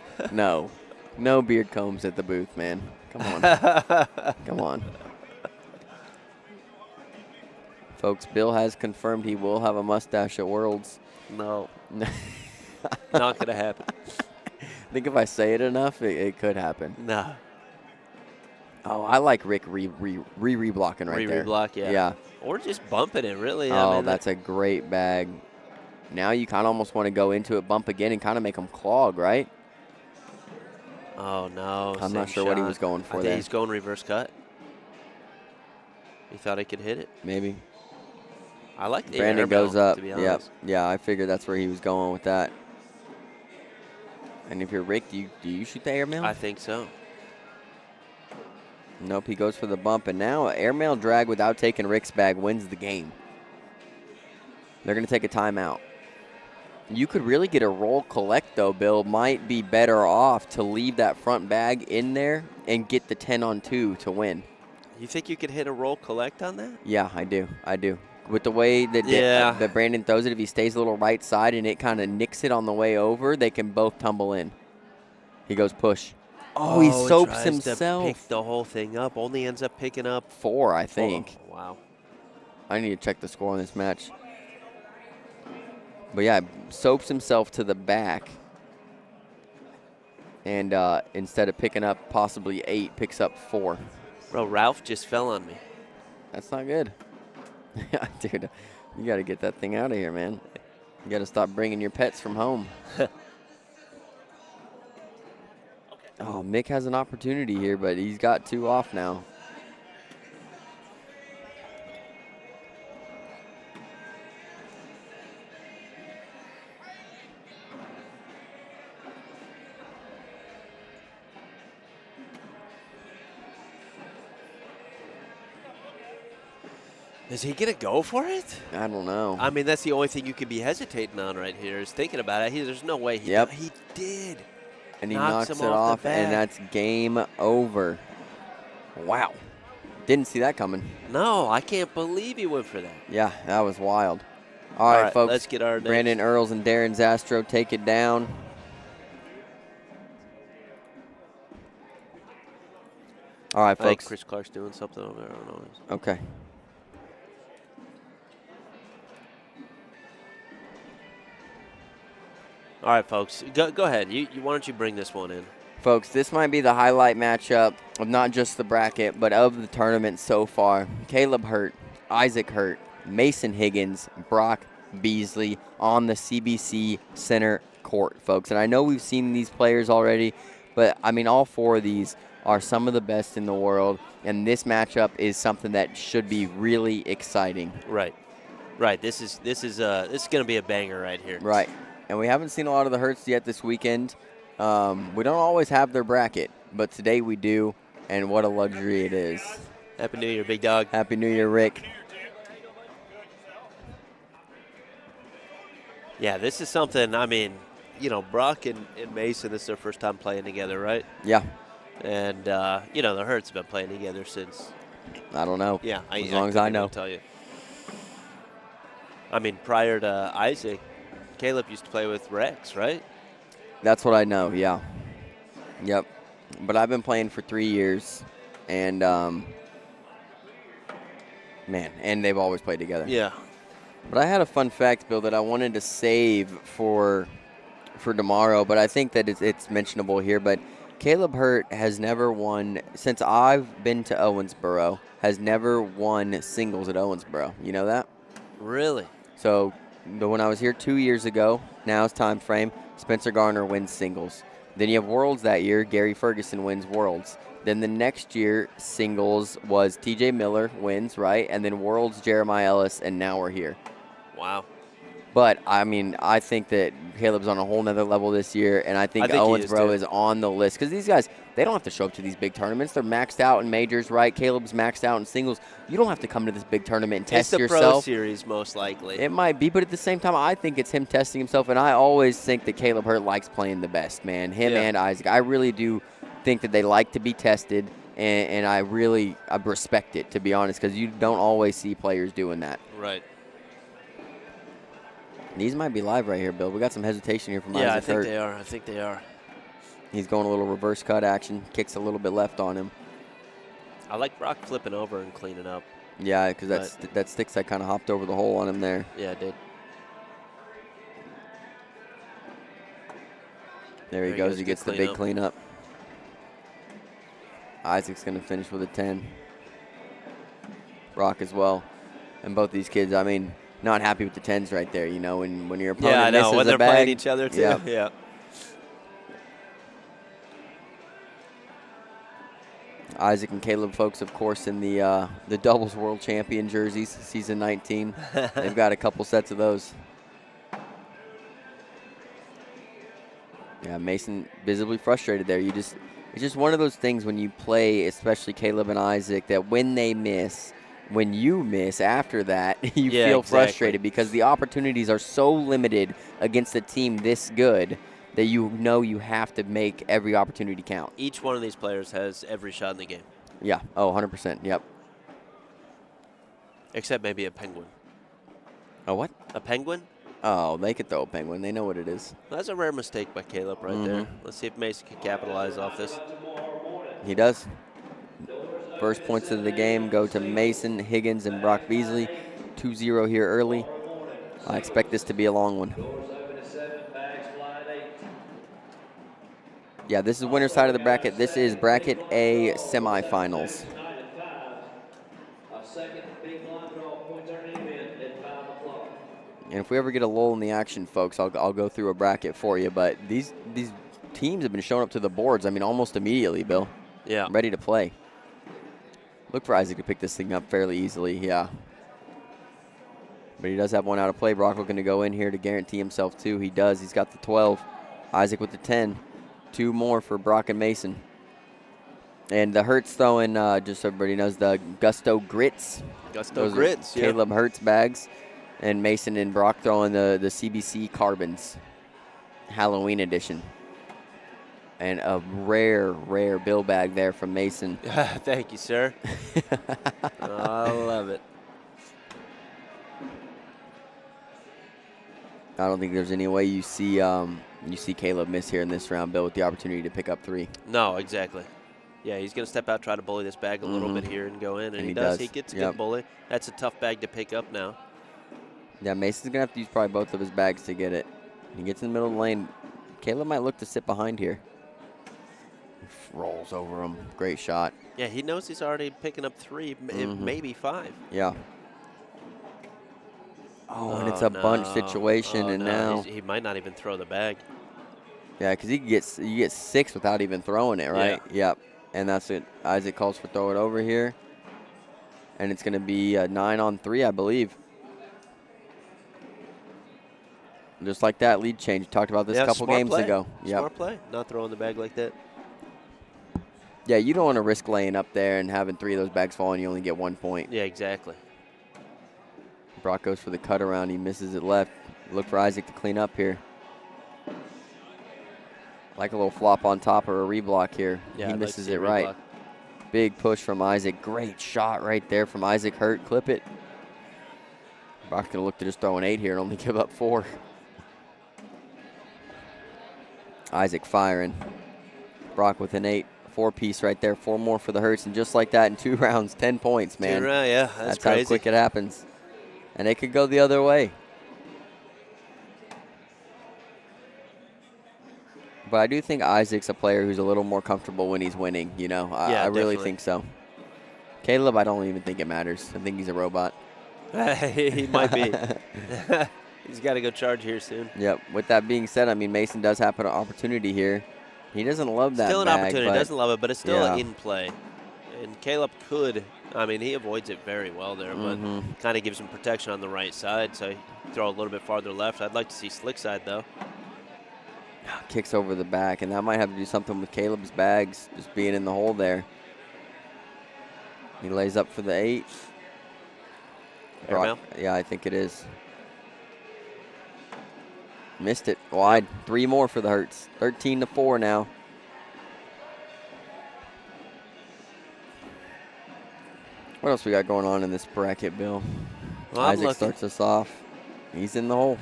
beard combs at the booth, man. Come on. Come on. Folks, Bill has confirmed he will have a mustache at Worlds. No. Not going to happen. I think if I say it enough, it could happen. No. Oh, I like Rick re-blocking right there. Re-block, yeah. Yeah. Or just bumping it, really. Oh, I mean, that's a great bag. Now you kind of almost want to go into it, bump again, and kind of make them clog, right? Oh, no. I'm not sure what he was going for I think there. he's going reverse cut. He thought he could hit it. Maybe. I like the Brandon airmail, goes up. to be Yep. honest. Yeah, I figured that's where he was going with that. And if you're Rick, do you shoot the airmail? I think so. Nope, he goes for the bump. And now airmail drag without taking Rick's bag wins the game. They're going to take a timeout. You could really get a roll collect, though, Bill. Might be better off to leave that front bag in there and get the 10-on-2 to win. You think you could hit a roll collect on that? Yeah, I do. With the way that, that Brandon throws it, if he stays a little right side and it kind of nicks it on the way over, they can both tumble in. He goes push. Oh, he soaps tries himself. to pick the whole thing up. Only ends up picking up 4, I think. Oh, wow. I need to check the score on this match. But yeah, soaps himself to the back. And instead of picking up possibly 8, picks up 4. Bro, Ralph just fell on me. That's not good. Yeah, dude, you got to get that thing out of here, man. You got to stop bringing your pets from home. Oh, Mick has an opportunity here, but he's got 2 off now. Is he going to go for it? I don't know. I mean, that's the only thing you could be hesitating on right here is thinking about it. There's no way he did. And he knocks it off, and that's game over. Wow. Didn't see that coming. No, I can't believe he went for that. Yeah, that was wild. All right, folks. Let's get our Brandon Earls and Darren Zastro take it down. All right, I think folks. Chris Clark's doing something over there. I don't know. Okay. All right, folks. Go ahead. Why don't you bring this one in? Folks, this might be the highlight matchup of not just the bracket, but of the tournament so far. Caleb Hurt, Isaac Hurt, Mason Higgins, Brock Beasley on the CBC Center court, folks. And I know we've seen these players already, but, I mean, all 4 of these are some of the best in the world, and this matchup is something that should be really exciting. Right. This is going to be a banger right here. Right. And we haven't seen a lot of the Hurts yet this weekend. We don't always have their bracket, but today we do, and what a luxury it is. Happy New Year, big dog. Happy New Year, Rick. Yeah, this is something, I mean, Brock and Mason, this is their first time playing together, right? Yeah. And, the Hurts have been playing together since. I don't know. Yeah. As long as I know. I'll tell you. I mean, prior to Isaac, Caleb used to play with Rex, right? That's what I know, yeah. Yep. But I've been playing for 3 years, and, and they've always played together. Yeah. But I had a fun fact, Bill, that I wanted to save for tomorrow, but I think that it's mentionable here. But Caleb Hurt has never won, since I've been to Owensboro, has never won singles at Owensboro. You know that? Really? So when I was here 2 years ago, now's time frame, Spencer Garner wins singles. Then you have Worlds that year. Gary Ferguson wins Worlds. Then the next year, singles was T.J. Miller wins, right? And then Worlds, Jeremiah Ellis, and now we're here. Wow. But, I mean, I think that Caleb's on a whole nother level this year, and I think Owensboro is on the list. Because these guys, they don't have to show up to these big tournaments. They're maxed out in majors, right? Caleb's maxed out in singles. You don't have to come to this big tournament and test yourself. It's the Pro Series, most likely. It might be, but at the same time, I think it's him testing himself, and I always think that Caleb Hurt likes playing the best, man. Him and Isaac. I really do think that they like to be tested, and I respect it, to be honest, because you don't always see players doing that. Right. These might be live right here, Bill. We got some hesitation here from Isaac Hurt. Yeah, I think they are. I think they are. He's going a little reverse cut action. Kicks a little bit left on him. I like Brock flipping over and cleaning up. Yeah, because that stick side kind of hopped over the hole on him there. Yeah, it did. There he goes. He gets the big cleanup. Isaac's going to finish with a 10. Brock as well. And both these kids, I mean, not happy with the 10s right there, you know, when your opponent misses a bag. Yeah, I know, when they're playing each other, too. Yeah. Isaac and Caleb folks, of course, in the doubles world champion jerseys, season 19. They've got a couple sets of those. Yeah, Mason visibly frustrated there. It's just one of those things when you play, especially Caleb and Isaac, that when they miss, when you miss after that, you feel frustrated because the opportunities are so limited against a team this good that you know you have to make every opportunity count. Each one of these players has every shot in the game. Yeah. Oh, 100%. Yep. Except maybe a penguin. A what? A penguin? Oh, they could throw a penguin. They know what it is. That's a rare mistake by Caleb right there. Let's see if Mason can capitalize off this. He does. First points of the game go to Mason, Higgins, and Brock Beasley. 2-0 here early. I expect this to be a long one. Yeah, this is winner's side of the bracket. This is bracket A semifinals. And if we ever get a lull in the action, folks, I'll go through a bracket for you. But these teams have been showing up to the boards, I mean, almost immediately, Bill. Yeah. Ready to play. Look for Isaac to pick this thing up fairly easily, yeah. But he does have one out of play. Brock looking to go in here to guarantee himself, too. He does. He's got the 12. Isaac with the 10. 2 more for Brock and Mason. And the Hertz throwing, just so everybody knows, the Gusto Grits. Gusto Grits, yeah. Caleb Hertz bags. And Mason and Brock throwing the CBC Carbons. Halloween edition. And a rare Bill bag there from Mason. Thank you, sir. I love it. I don't think there's any way you see Caleb miss here in this round, Bill, with the opportunity to pick up 3. No, exactly. Yeah, he's going to step out, try to bully this bag a little bit here and go in, and he does. He gets a good bully. That's a tough bag to pick up now. Yeah, Mason's going to have to use probably both of his bags to get it. He gets in the middle of the lane. Caleb might look to sit behind here. Rolls over him. Great shot. Yeah, he knows he's already picking up 3, maybe 5. Yeah. Oh, and it's a bunch situation, and now he might not even throw the bag. Yeah, because you get 6 without even throwing it, right? Yeah. Yep. And that's it. Isaac calls for throw it over here, and it's going to be 9-on-3, I believe. Just like that, lead change. We talked about this a couple games ago. Yep. Smart play, not throwing the bag like that. Yeah, you don't want to risk laying up there and having 3 of those bags fall and you only get 1 point. Yeah, exactly. Brock goes for the cut around. He misses it left. Look for Isaac to clean up here. Like a little flop on top or a reblock here. Yeah, he misses it right. Big push from Isaac. Great shot right there from Isaac Hurt. Clip it. Brock's going to look to just throw an 8 here and only give up 4. Isaac firing. Brock with an 8. 4-piece right there. 4 more for the Hertz. And just like that in 2 rounds, 10 points, man. 2 rounds, yeah. That's crazy. How quick it happens. And it could go the other way. But I do think Isaac's a player who's a little more comfortable when he's winning, you know. I really think so. Caleb, I don't even think it matters. I think he's a robot. He might be. He's got to go charge here soon. Yep. With that being said, I mean, Mason does have an opportunity here He doesn't love that Still an bag, opportunity. but Doesn't love it, but it's still yeah. in play. And Caleb could, I mean, he avoids it very well there, but kind of gives him protection on the right side, so he throw a little bit farther left. I'd like to see slick side, though. Kicks over the back, and that might have to do something with Caleb's bags just being in the hole there. He lays up for the 8. Airmail? Yeah, I think it is. Missed it. Wide. 3 more for the Hertz. 13-4 now. What else we got going on in this bracket, Bill? Well, Isaac starts us off. He's in the hole.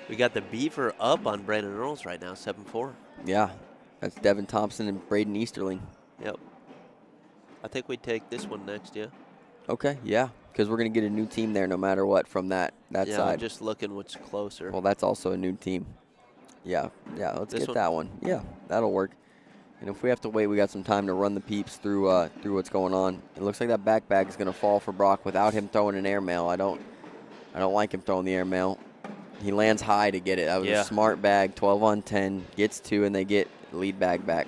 We got the Beaver up on Brandon Earls right now, 7-4. Yeah, that's Devin Thompson and Braden Easterling. Yep. I think we take this one next, yeah? Okay, yeah, because we're going to get a new team there no matter what from that Yeah, side. I'm just looking what's closer. Well, that's also a new team. Yeah, let's get that one. Yeah, that'll work. And if we have to wait, we got some time to run the peeps through what's going on. It looks like that back bag is going to fall for Brock without him throwing an airmail. I don't like him throwing the airmail. He lands high to get it. That was a smart bag, 12 on 10, gets 2, and they get lead bag back.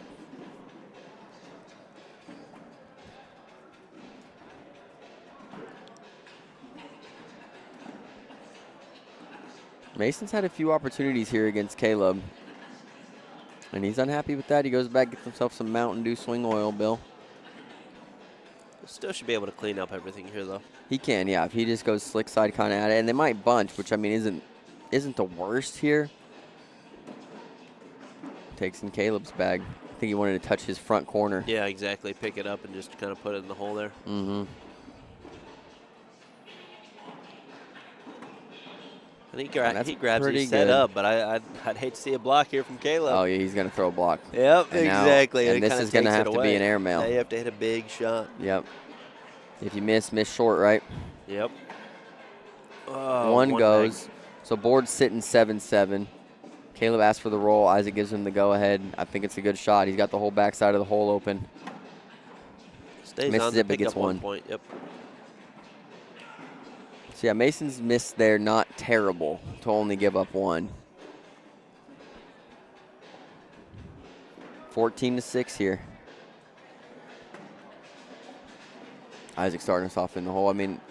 Mason's had a few opportunities here against Caleb. And he's unhappy with that. He goes back, gets himself some Mountain Dew swing oil, Bill. Still should be able to clean up everything here, though. He can, yeah. If he just goes slick side kind of at it. And they might bunch, which, I mean, isn't the worst here. Takes in Caleb's bag. I think he wanted to touch his front corner. Yeah, exactly. Pick it up and just kind of put it in the hole there. Mm-hmm. I think he grabs his set up, but I'd hate to see a block here from Caleb. Oh, yeah, he's going to throw a block. Yep, and exactly. And this is going to have to be an airmail. Now you have to hit a big shot. Yep. If you miss short, right? Yep. One goes. Bag. So board's sitting 7-7. Caleb asks for the roll. Isaac gives him the go-ahead. I think it's a good shot. He's got the whole backside of the hole open. Stays Misses on to it, but pick gets up 1 point. Yep. So, yeah, Mason's missed there, not terrible, to only give up 1. 14-6 here. Isaac starting us off in the hole. I mean,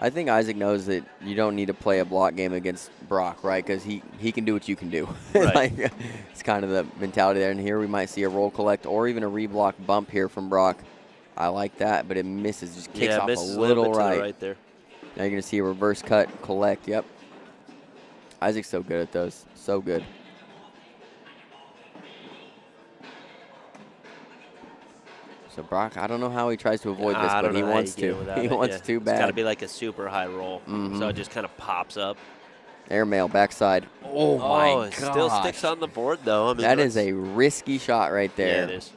I think Isaac knows that you don't need to play a block game against Brock, right? Because he can do what you can do. Right. It's kind of the mentality there. And here we might see a roll collect or even a reblock bump here from Brock. I like that, but it misses. Just kicks off a little right there. Now you're going to see a reverse cut, collect. Yep. Isaac's so good at those. So good. So Brock, I don't know how he tries to avoid this, but he wants to. He wants to bad. It's got to be like a super high roll, so it just kind of pops up. Airmail backside. Oh my gosh. It still sticks on the board, though. I mean, that is a risky shot right there. Yeah, it is.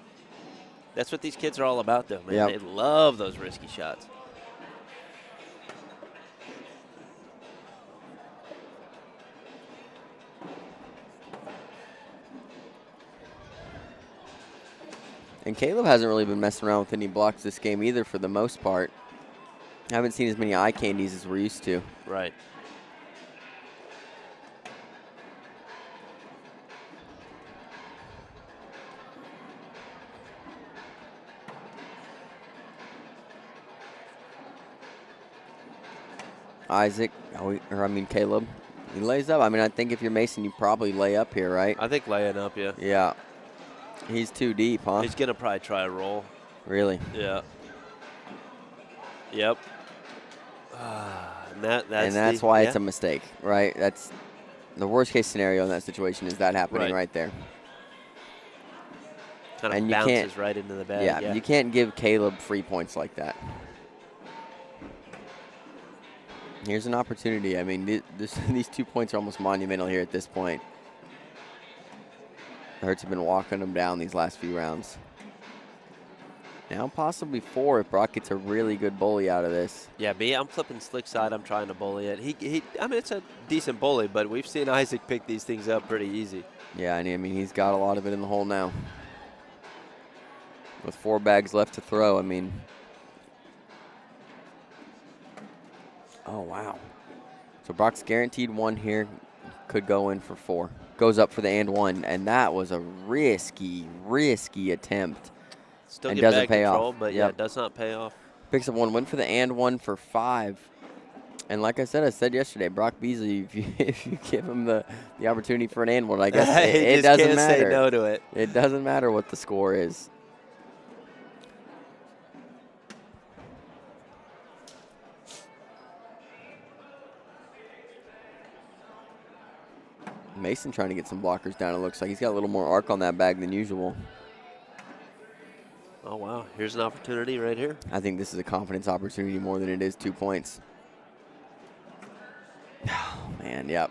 That's what these kids are all about, though, man. Yep. They love those risky shots. And Caleb hasn't really been messing around with any blocks this game either for the most part. I haven't seen as many eye candies as we're used to. Right. Isaac, Caleb, he lays up. I mean, I think if you're Mason, you probably lay up here, right? I think laying up, yeah. Yeah. He's too deep, huh? He's going to probably try a roll. Really? Yeah. Yep. That's why it's a mistake, right? That's the worst case scenario in that situation is that happening right there. Kind of bounces right into the bag. Yeah, you can't give Caleb free points like that. Here's an opportunity. I mean, these 2 points are almost monumental here at this point. The Hertz have been walking them down these last few rounds. Now possibly 4 if Brock gets a really good bully out of this. Yeah, I'm flipping slick side. I'm trying to bully it. I mean, it's a decent bully, but we've seen Isaac pick these things up pretty easy. Yeah, and I mean, he's got a lot of it in the hole now. With 4 bags left to throw, I mean. Oh, wow. So Brock's guaranteed 1 here. Could go in for 4. goes up for the and one, and that was a risky attempt. Still and get doesn't bag pay control, off. but yeah, it does not pay off. Picks up one, went for the and one for 5. And like I said yesterday, Brock Beasley, if you give him the opportunity for an and one, I guess it just doesn't can't matter. say no to it. It doesn't matter what the score is. Mason trying to get some blockers down. It looks like he's got a little more arc on that bag than usual. Oh, wow. Here's an opportunity right here. I think this is a confidence opportunity more than it is 2 points. Oh, man, yep.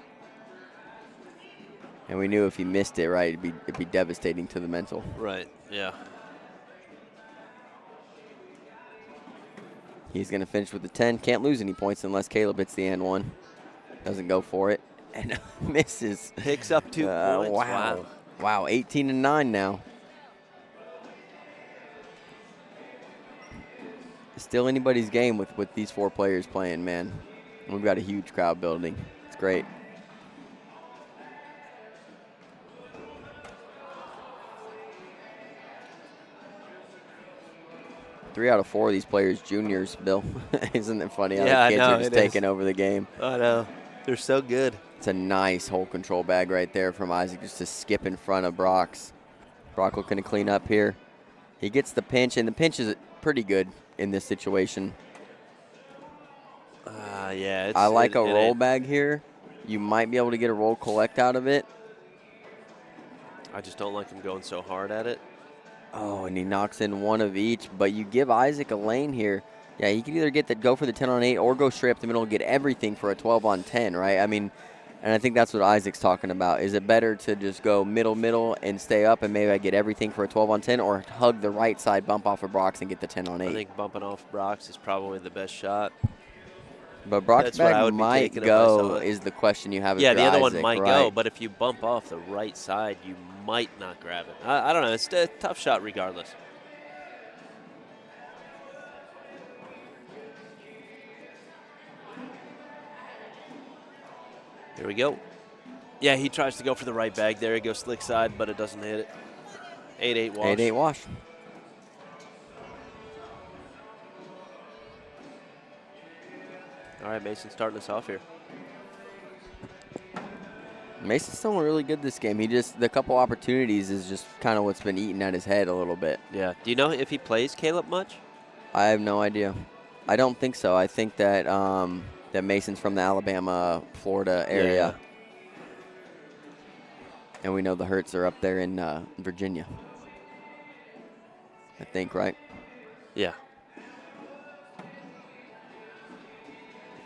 And we knew if he missed it, right, it'd be devastating to the mental. Right, yeah. He's going to finish with the 10. Can't lose any points unless Caleb hits the and one. Doesn't go for it. And misses. Picks up 2 points. Wow. Wow, 18-9 now. Still anybody's game with these 4 players playing, man. We've got a huge crowd building. It's great. Three out of 4 of these players juniors, Bill. Isn't it funny how the kids are just taking over the game? I know. They're so good. It's a nice hole control bag right there from Isaac just to skip in front of Brock's. Brock looking to clean up here. He gets the pinch, and the pinch is pretty good in this situation. Yeah. I like a roll bag here. You might be able to get a roll collect out of it. I just don't like him going so hard at it. Oh, and he knocks in one of each, but you give Isaac a lane here. Yeah, he can either go for the 10 on 8 or go straight up the middle and get everything for a 12 on 10, right? I mean, and I think that's what Isaac's talking about. Is it better to just go middle and stay up and maybe I get everything for a 12 on 10 or hug the right side, bump off of Brock's and get the 10 on 8? I think bumping off Brock's is probably the best shot. But Brock's bag might go is the question you have. Yeah, the other one Isaac, might right? go, but if you bump off the right side, you might not grab it. I don't know. It's a tough shot regardless. Here we go. Yeah, he tries to go for the right bag there. He goes slick side, but it doesn't hit it. 8-8 wash. 8-8 wash. All right, Mason starting us off here. Mason's still really good this game. The couple opportunities is just kind of what's been eating at his head a little bit. Yeah. Do you know if he plays Caleb much? I have no idea. I don't think so. I think that that Mason's from the Alabama, Florida area. Yeah. And we know the Hurts are up there in Virginia. I think, right? Yeah.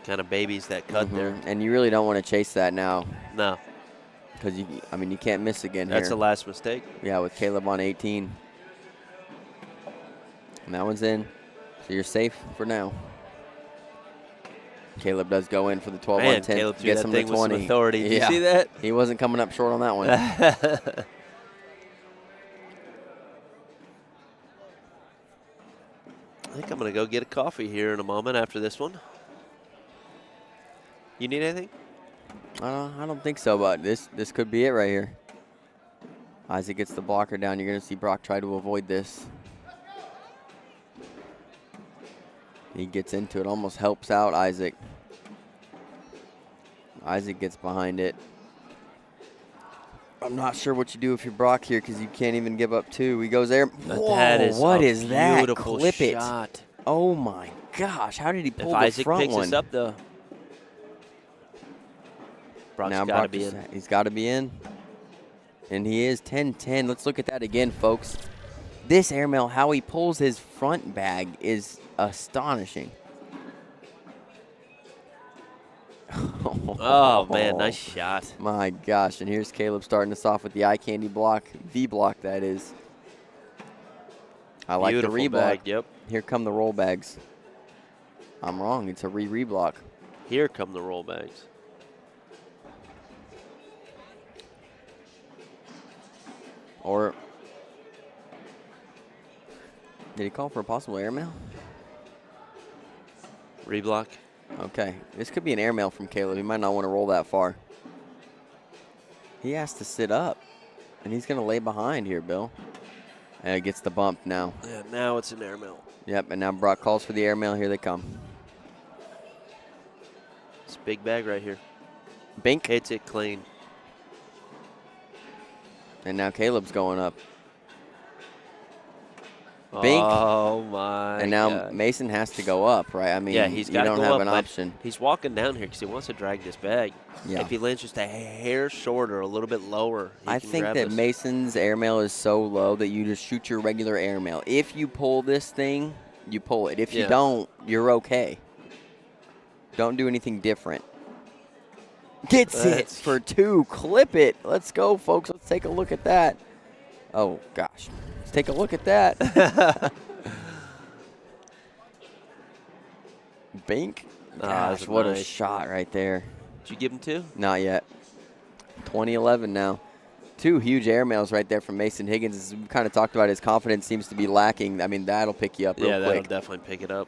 Kind of babies that cut there. And you really don't want to chase that now. No. Because, you can't miss again That's here. the last mistake. Yeah, with Caleb on 18. And that one's in. So you're safe for now. Caleb does go in for the 12 on 10. Caleb threw Gets that him thing to with 20. some authority. Did you see that? He wasn't coming up short on that one. I think I'm going to go get a coffee here in a moment after this one. You need anything? I don't think so, but this could be it right here. Isaac gets the blocker down. You're going to see Brock try to avoid this. He gets into it, almost helps out Isaac. Isaac gets behind it. I'm not sure what you do if you're Brock here because you can't even give up 2. He goes there. Whoa, that is what a is that? beautiful Clip shot. it. Oh, my gosh. How did he pull If the Isaac front picks one? us up, though, Brock's got to be in. He's got to be in. And he is 10-10. Let's look at that again, folks. This airmail, how he pulls his front bag is astonishing. Oh, man, nice shot. My gosh, and here's Caleb starting us off with the eye candy block, V-block that is. I like Beautiful the reblock. bag, yep. Here come the roll bags. I'm wrong, it's a re-reblock. Here come the roll bags. Or did he call for a possible airmail? Reblock. Okay, this could be an airmail from Caleb. He might not want to roll that far. He has to sit up, and he's going to lay behind here, Bill. And it gets the bump now. Yeah, now it's an airmail. Yep, and now Brock calls for the airmail. Here they come. It's a big bag right here. Bink. Hits it clean. And now Caleb's going up. Bink. Oh, my And now God. Mason has to go up, right? I mean, Yeah, he's got to you go don't have up, an but option. he's walking down here because he wants to drag this bag. Yeah. If he lands just a hair shorter, a little bit lower, he I can think grab that this. Mason's airmail is so low that you just shoot your regular airmail. If you pull this thing, you pull it. If you Yeah. don't, you're okay. Don't do anything different. Gets it That's- for 2. Clip it. Let's go, folks. Let's take a look at that. Oh, gosh. Let's take a look at that. Bink. that's Gosh, what a nice. shot right there. Did you give him 2? Not yet. 2011 now. 2 huge airmails right there from Mason Higgins. As we kind of talked about, his confidence seems to be lacking. I mean, that'll pick you up real Yeah, that'll quick. definitely pick it up.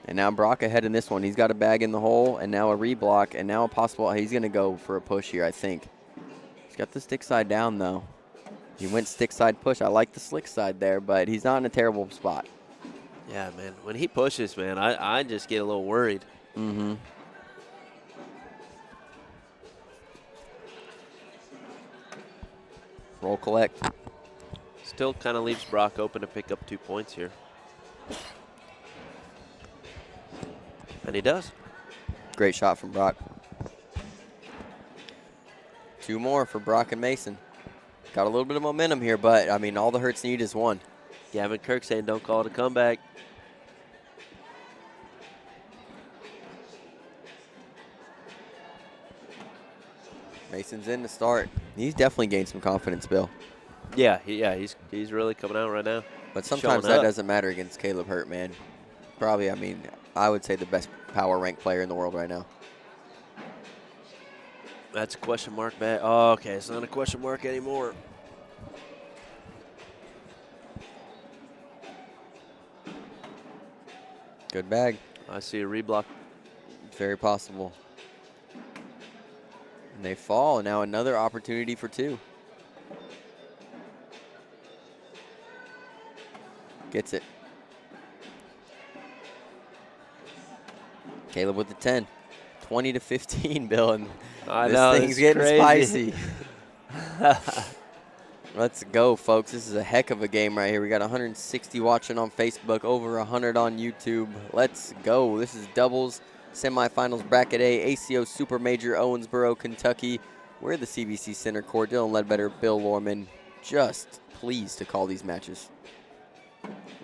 And now Brock ahead in this one. He's got a bag in the hole, and now a reblock, and now a possible. He's going to go for a push here, I think. He's got the stick side down, though. He went stick side push. I like the slick side there, but he's not in a terrible spot. Yeah, man. When he pushes, man, I just get a little worried. Mm-hmm. Roll collect. Still kind of leaves Brock open to pick up 2 points here. And he does. Great shot from Brock. 2 more for Brock and Mason. Got a little bit of momentum here, but, I mean, all the Hertz need is 1. Gavin Kirk saying don't call it a comeback. Mason's in to start. He's definitely gained some confidence, Bill. Yeah, he's really coming out right now. But sometimes Showing that up. doesn't matter against Caleb Hurt, man. Probably, I mean, I would say the best power rank player in the world right now. That's a question mark back. Oh, okay, it's not a question mark anymore. Good bag. I see a reblock. Very possible. And they fall. And now another opportunity for 2. Gets it. Caleb with the 10. 20 to 15, Bill. And I this know, thing's it's getting crazy. spicy. Let's go, folks. This is a heck of a game right here. We got 160 watching on Facebook, over 100 on YouTube. Let's go. This is doubles semifinals bracket A, ACO Super Major, Owensboro, Kentucky. We're at the CVC Center Court. Dylan Ledbetter, Bill Lorman, just pleased to call these matches.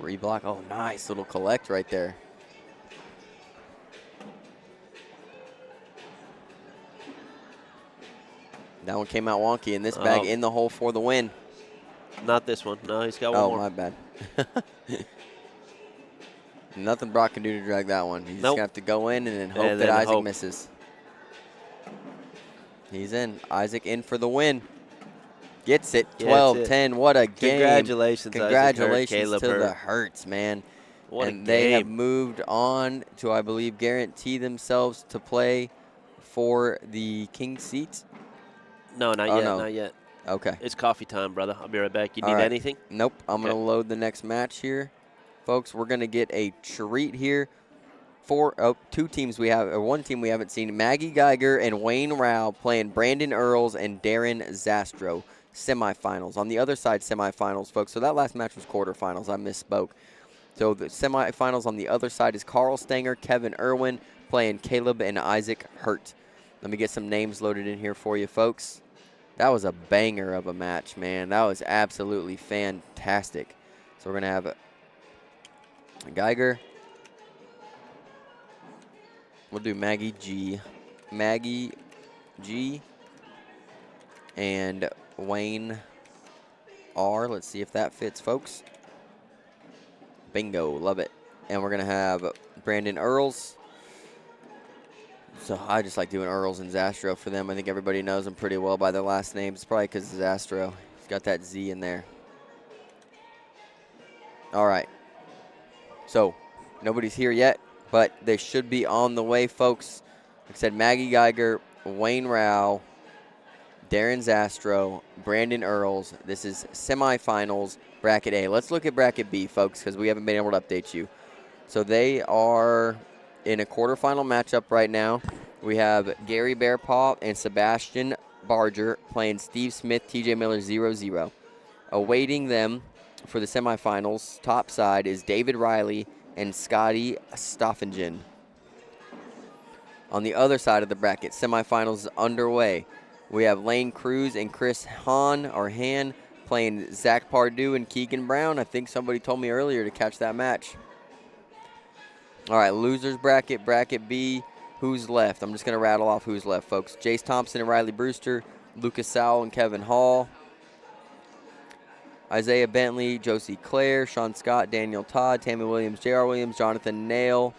Reblock. Oh, nice little collect right there. That one came out wonky, and this bag in the hole for the win. Not this one. No, he's got one more. Oh, my bad. Nothing Brock can do to drag that one. He's just Nope. going to have to go in and then hope And that then Isaac hope. misses. He's in. Isaac in for the win. Gets it. Gets 12-10. What a game. Congratulations, Isaac Hurt, Congratulations Caleb to the Hurt. Hurts, man. What And a they have game. moved on to, I believe, guarantee themselves to play for the King seat. No, not Oh, yet. no. Not yet. Okay. It's coffee time, brother. I'll be right back. You All need right. anything? Nope. I'm going to Okay. load the next match here. Folks, we're going to get a treat here. 2 teams we have, or 1 team we haven't seen. Maggie Geiger and Wayne Rao playing Brandon Earls and Darren Zastro. Semifinals. On the other side, semifinals, folks. So that last match was quarterfinals. I misspoke. So the semifinals on the other side is Carl Stanger, Kevin Irwin playing Caleb and Isaac Hurt. Let me get some names loaded in here for you, folks. That was a banger of a match, man. That was absolutely fantastic. So we're going to have a Geiger. We'll do Maggie G. Maggie G. And Wayne R. Let's see if that fits, folks. Bingo. Love it. And we're going to have Brandon Earls. So I just like doing Earls and Zastro for them. I think everybody knows them pretty well by their last names. It's probably because of Zastro. He's got that Z in there. All right. So nobody's here yet, but they should be on the way, folks. Like I said, Maggie Geiger, Wayne Rao, Darren Zastro, Brandon Earls. This is semifinals, bracket A. Let's look at bracket B, folks, because we haven't been able to update you. So they are in a quarterfinal matchup right now. We have Gary Bearpaw and Sebastian Barger playing Steve Smith, TJ Miller 0-0. Awaiting them for the semifinals, top side is David Riley and Scotty Stoffingen. On the other side of the bracket, semifinals is underway. We have Lane Cruz and Chris Han playing Zach Pardue and Keegan Brown. I think somebody told me earlier to catch that match. All right, losers bracket, bracket B. Who's left? I'm just going to rattle off who's left, folks. Jace Thompson and Riley Brewster, Lucas Sowell and Kevin Hall, Isaiah Bentley, Josie Clare, Sean Scott, Daniel Todd, Tammy Williams, J.R. Williams, Jonathan Nail,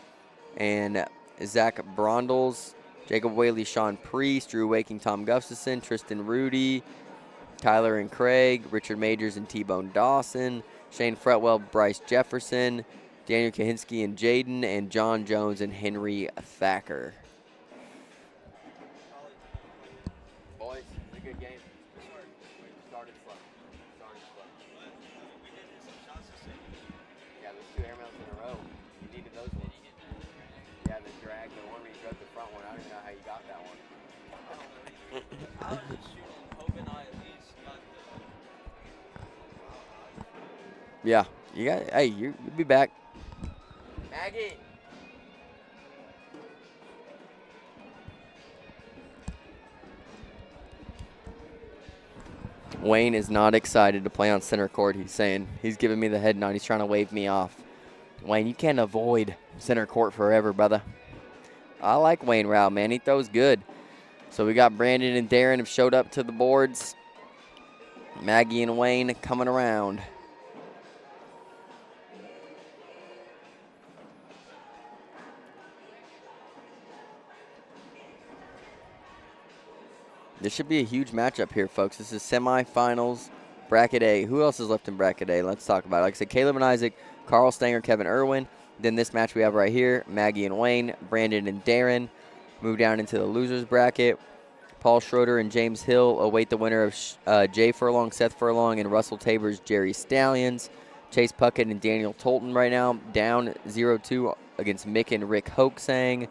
and Zach Brondles, Jacob Whaley, Sean Priest, Drew Waking, Tom Gustafson, Tristan Rudy, Tyler and Craig, Richard Majors and T-Bone Dawson, Shane Fretwell, Bryce Jefferson, Daniel Kahinsky and Jaden, and John Jones and Henry Thacker. Boys, it's a good game. Started slow. Yeah, those 2 airmails in a row. You needed those ones. Yeah, the drag, the one where you drug the front one. I don't even know how you got that one. I was just shooting, hoping I at least got the. Yeah, you got. Hey, you'll be back. Maggie. Wayne is not excited to play on center court. He's saying he's giving me the head nod. He's trying to wave me off. Wayne, you can't avoid center court forever, brother. I like Wayne Rao, man. He throws good. So we got Brandon and Darren have showed up to the boards. Maggie and Wayne coming around. This should be a huge matchup here, folks. This is semifinals, bracket A. Who else is left in bracket A? Let's talk about it. Like I said, Caleb and Isaac, Carl Stanger, Kevin Irwin. Then this match we have right here, Maggie and Wayne, Brandon and Darren. Move down into the losers bracket. Paul Schroeder and James Hill await the winner of Jay Furlong, Seth Furlong, and Russell Tabor's Jerry Stallions. Chase Puckett and Daniel Tolton right now down 0-2 against Mick and Rick Hoaxang.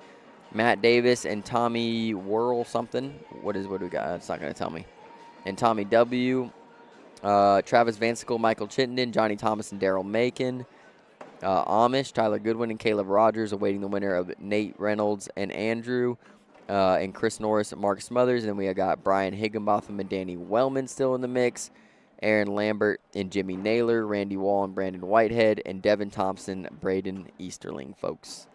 Matt Davis and Tommy Whirl something. What do we got? It's not going to tell me. And Tommy W. Travis Vansicle, Michael Chittenden, Johnny Thomas and Daryl Macon. Amish, Tyler Goodwin and Caleb Rogers awaiting the winner of Nate Reynolds and Andrew. And Chris Norris and Mark Smothers. And then we got Brian Higginbotham and Danny Wellman still in the mix. Aaron Lambert and Jimmy Naylor, Randy Wall and Brandon Whitehead, and Devin Thompson, Braden Easterling, folks.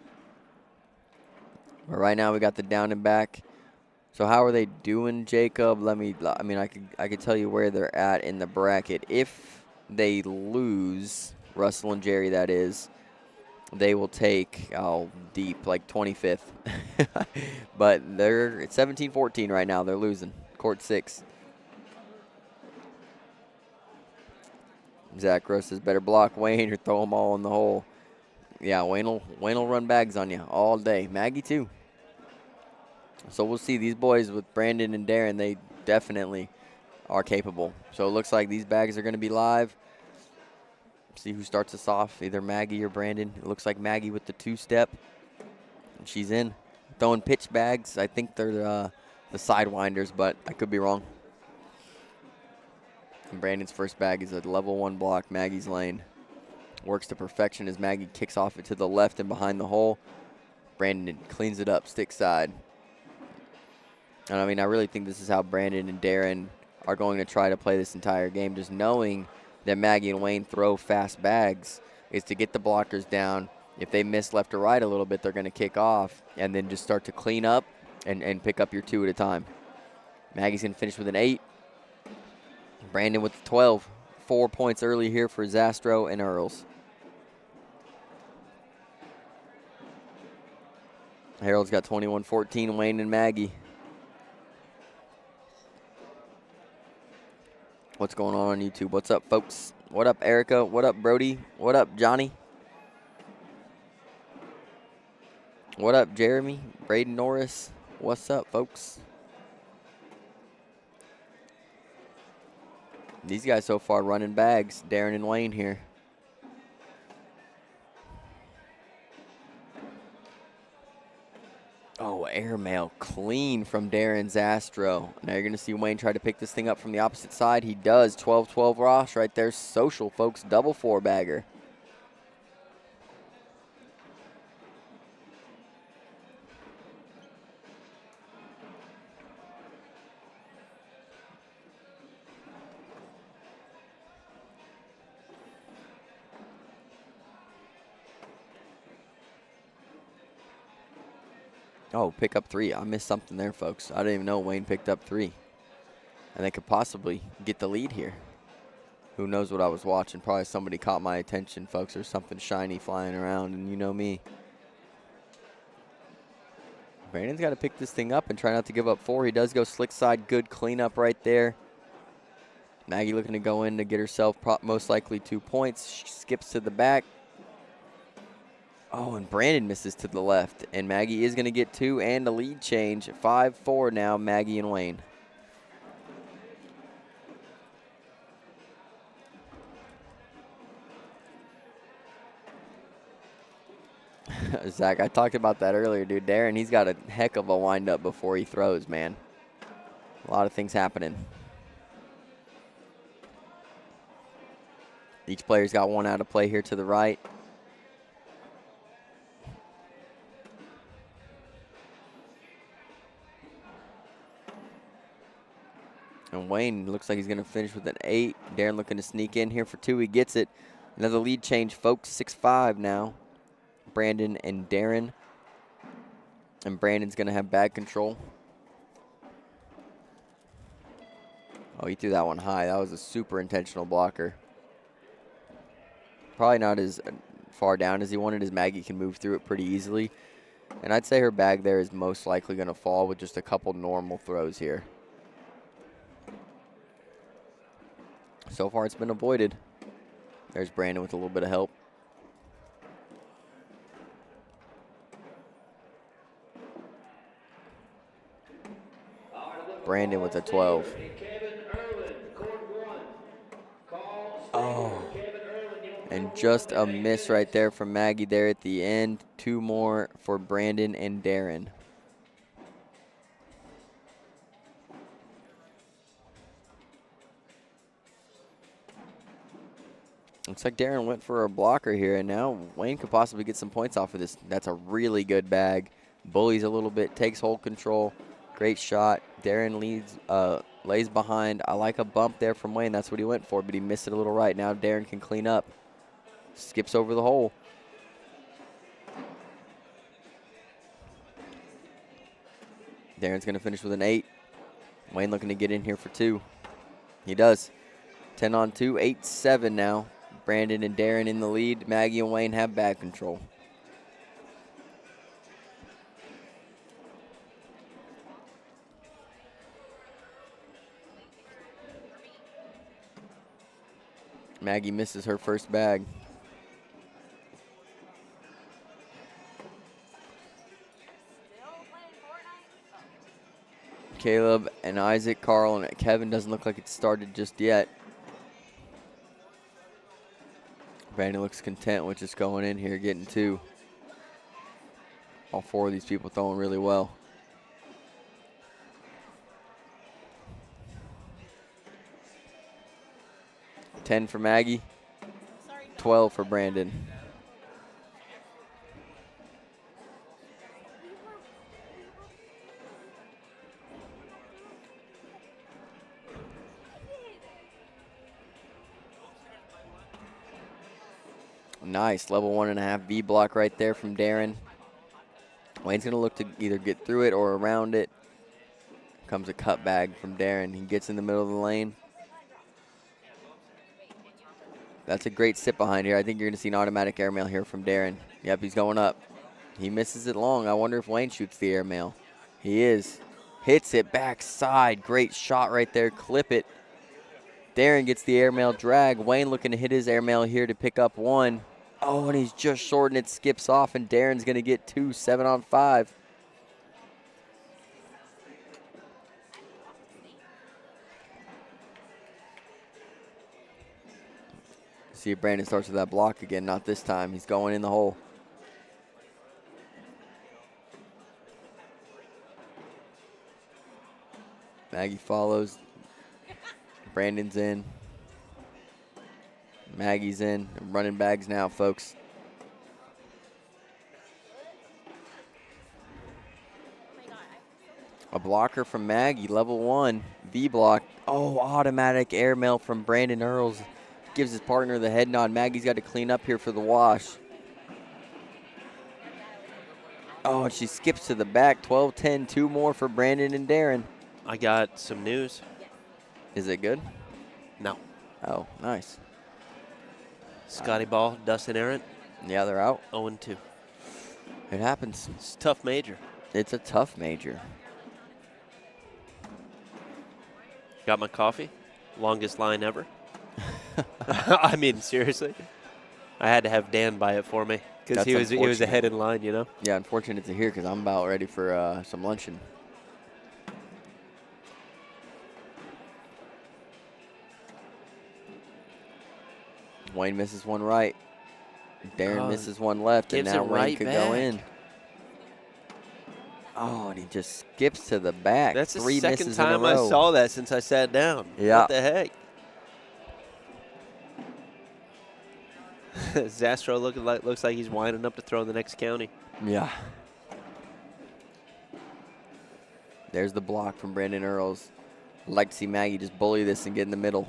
But right now we got the down and back. So how are they doing, Jacob? I could tell you where they're at in the bracket. If they lose, Russell and Jerry, that is, they will take deep, like 25th. But they're at 17-14 right now. They're losing. Court 6. Zach Gross says better block Wayne or throw them all in the hole. Yeah, Wayne will run bags on you all day. Maggie too. So we'll see. These boys with Brandon and Darren, they definitely are capable. So it looks like these bags are going to be live. See who starts us off, either Maggie or Brandon. It looks like Maggie with the 2-step. And she's in. Throwing pitch bags. I think they're the sidewinders, but I could be wrong. And Brandon's first bag is a level 1 block, Maggie's lane. Works to perfection as Maggie kicks off it to the left and behind the hole. Brandon cleans it up, stick side. And I really think this is how Brandon and Darren are going to try to play this entire game, just knowing that Maggie and Wayne throw fast bags is to get the blockers down. If they miss left or right a little bit, they're going to kick off and then just start to clean up and pick up your 2 at a time. Maggie's going to finish with an 8. Brandon with the 12. 4 points early here for Zastro and Earls. Harold's got 21-14, Wayne and Maggie. What's going on YouTube? What's up, folks? What up, Erica? What up, Brody? What up, Johnny? What up, Jeremy? Braden Norris? What's up, folks? These guys so far running bags, Darren and Wayne here. Oh, airmail clean from Darren Zastro. Now you're going to see Wayne try to pick this thing up from the opposite side. He does. 12-12 Ross right there. Social, folks. Double four-bagger. Oh, pick up 3. I missed something there, folks. I didn't even know Wayne picked up 3. And they could possibly get the lead here. Who knows what I was watching? Probably somebody caught my attention, folks. There's something shiny flying around, and you know me. Brandon's got to pick this thing up and try not to give up 4. He does go slick side. Good cleanup right there. Maggie looking to go in to get herself most likely 2 points. She skips to the back. Oh, and Brandon misses to the left. And Maggie is going to get 2 and a lead change. 5-4 now, Maggie and Wayne. Zach, I talked about that earlier, dude. Darren, he's got a heck of a windup before he throws, man. A lot of things happening. Each player's got one out of play here to the right. And Wayne looks like he's going to finish with an 8. Darren looking to sneak in here for 2. He gets it. Another lead change, folks. 6-5 now. Brandon and Darren. And Brandon's going to have bag control. Oh, he threw that one high. That was a super intentional blocker. Probably not as far down as he wanted, as Maggie can move through it pretty easily. And I'd say her bag there is most likely going to fall with just a couple normal throws here. So far, it's been avoided. There's Brandon with a little bit of help. Brandon with a 12. Oh. And just a miss right there from Maggie there at the end. 2 more for Brandon and Darren. Looks like Darren went for a blocker here, and now Wayne could possibly get some points off of this. That's a really good bag. Bullies a little bit, takes hold control. Great shot. Darren lays behind. I like a bump there from Wayne. That's what he went for, but he missed it a little right. Now Darren can clean up. Skips over the hole. Darren's going to finish with an 8. Wayne looking to get in here for 2. He does. 10 on 2, 8-7 now. Brandon and Darren in the lead. Maggie and Wayne have bag control. Maggie misses her first bag. Caleb and Isaac, Carl, and Kevin doesn't look like it's started just yet. Brandon looks content with just going in here, getting 2. All 4 of these people throwing really well. $10 for Maggie, 12 for Brandon. Nice, level 1.5 V block right there from Darren. Wayne's going to look to either get through it or around it. Comes a cut bag from Darren. He gets in the middle of the lane. That's a great sit behind here. I think you're going to see an automatic airmail here from Darren. Yep, he's going up. He misses it long. I wonder if Wayne shoots the airmail. He is. Hits it backside. Great shot right there. Clip it. Darren gets the airmail drag. Wayne looking to hit his airmail here to pick up 1. Oh, and he's just short, and it skips off, and Darren's going to get 2, 7 on 5. See if Brandon starts with that block again. Not this time. He's going in the hole. Maggie follows. Brandon's in. Maggie's in. Running bags now, folks. A blocker from Maggie, level 1. V block. Oh, automatic airmail from Brandon Earls. Gives his partner the head nod. Maggie's got to clean up here for the wash. Oh, and she skips to the back. 12-10, 2 more for Brandon and Darren. I got some news. Is it good? No. Oh, nice. Scotty Ball, Dustin Arrant. Yeah, they're out. 0-2. It happens. It's a tough major. It's a tough major. Got my coffee. Longest line ever. I mean, seriously. I had to have Dan buy it for me because he was ahead in line, you know. Yeah, unfortunate to hear because I'm about ready for some luncheon. Wayne misses one right. Darren misses one left, and now Wayne could go in. Oh, and he just skips to the back. That's the 3 second misses in a time I row. saw that since I sat down. Yeah. What the heck? Zastro looks like he's winding up to throw in the next county. Yeah. There's the block from Brandon Earls. I'd like to see Maggie just bully this and get in the middle.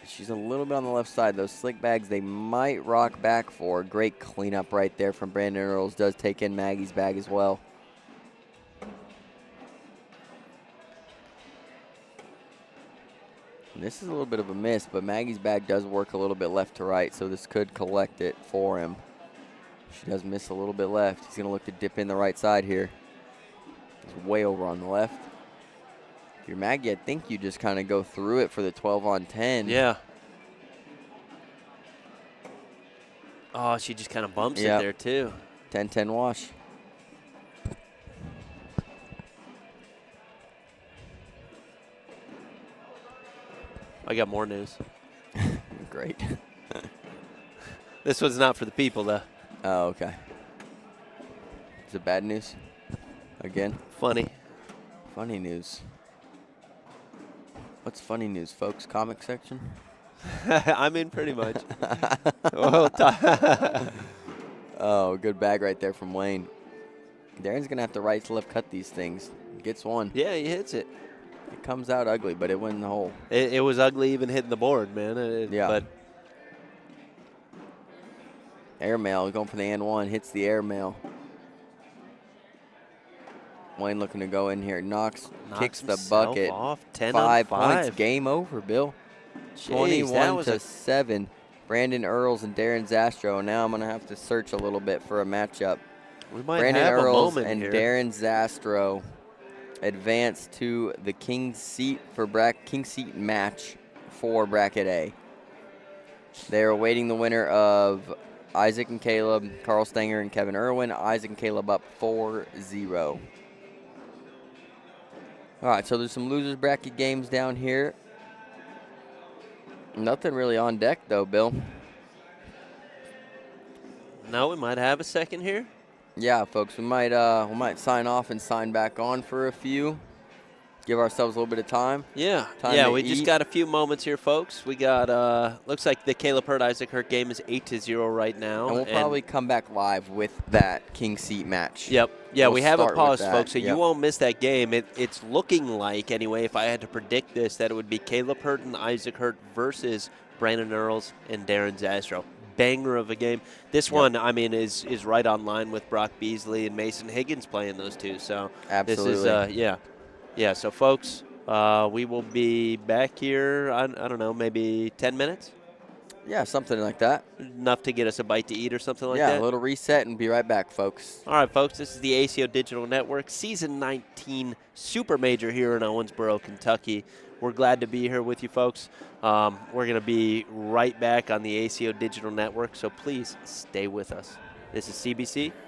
She's a little bit on the left side. Those slick bags, they might rock back for. Great cleanup right there from Brandon Earls. Does take in Maggie's bag as well. And this is a little bit of a miss, but Maggie's bag does work a little bit left to right, so this could collect it for him. She does miss a little bit left. He's going to look to dip in the right side here. He's way over on the left. If you're Maggie, I think you just kind of go through it for the 12-on-10. Yeah. Oh, she just kind of bumps it there, too. 10-10 wash. I got more news. Great. This one's not for the people, though. Oh, okay. Is it bad news? Again? Funny. Funny news. What's funny news, folks? Comic section? I mean, pretty much. Oh, good bag right there from Wayne. Darren's going to have to right to left cut these things. Gets one. Yeah, he hits it. It comes out ugly, but it went in the hole. It was ugly even hitting the board, man. Yeah. But airmail, going for the and one, hits the airmail. Wayne looking to go in here. Knocks kicks the bucket. Off. 10 5 on 5. points. Game over, Bill. Jeez, 21-7. Brandon Earls and Darren Zastro. Now I'm going to have to search a little bit for a matchup. We might Brandon have Earls a moment and here. Darren Zastro advance to the King Seat match for Bracket A. They're awaiting the winner of Isaac and Caleb, Carl Stenger and Kevin Irwin. Isaac and Caleb up 4-0. All right, so there's some losers bracket games down here. Nothing really on deck though, Bill. No, we might have a second here. Yeah, folks, we might sign off and sign back on for a few. Give ourselves a little bit of time. Yeah, to we just eat. got a few moments here, folks. We got, looks like the Caleb Hurt Isaac Hurt game is 8-0 right now. And we'll probably come back live with that King Seat match. Yep. Yeah, We'll we have a start with pause, that. folks, so Yep. you won't miss that game. It's looking like, anyway, if I had to predict this, that it would be Caleb Hurt and Isaac Hurt versus Brandon Earls and Darren Zastro. Banger of a game. This one, I mean, is right on line with Brock Beasley and Mason Higgins playing those two. So Absolutely. this is, yeah. So, folks, we will be back here, I don't know, maybe 10 minutes? Yeah, something like that. Enough to get us a bite to eat or something like Yeah, that? a little reset and be right back, folks. All right, folks, this is the ACO Digital Network, Season 19 Super Major here in Owensboro, Kentucky. We're glad to be here with you, folks. We're going to be right back on the ACO Digital Network, so please stay with us. This is CBC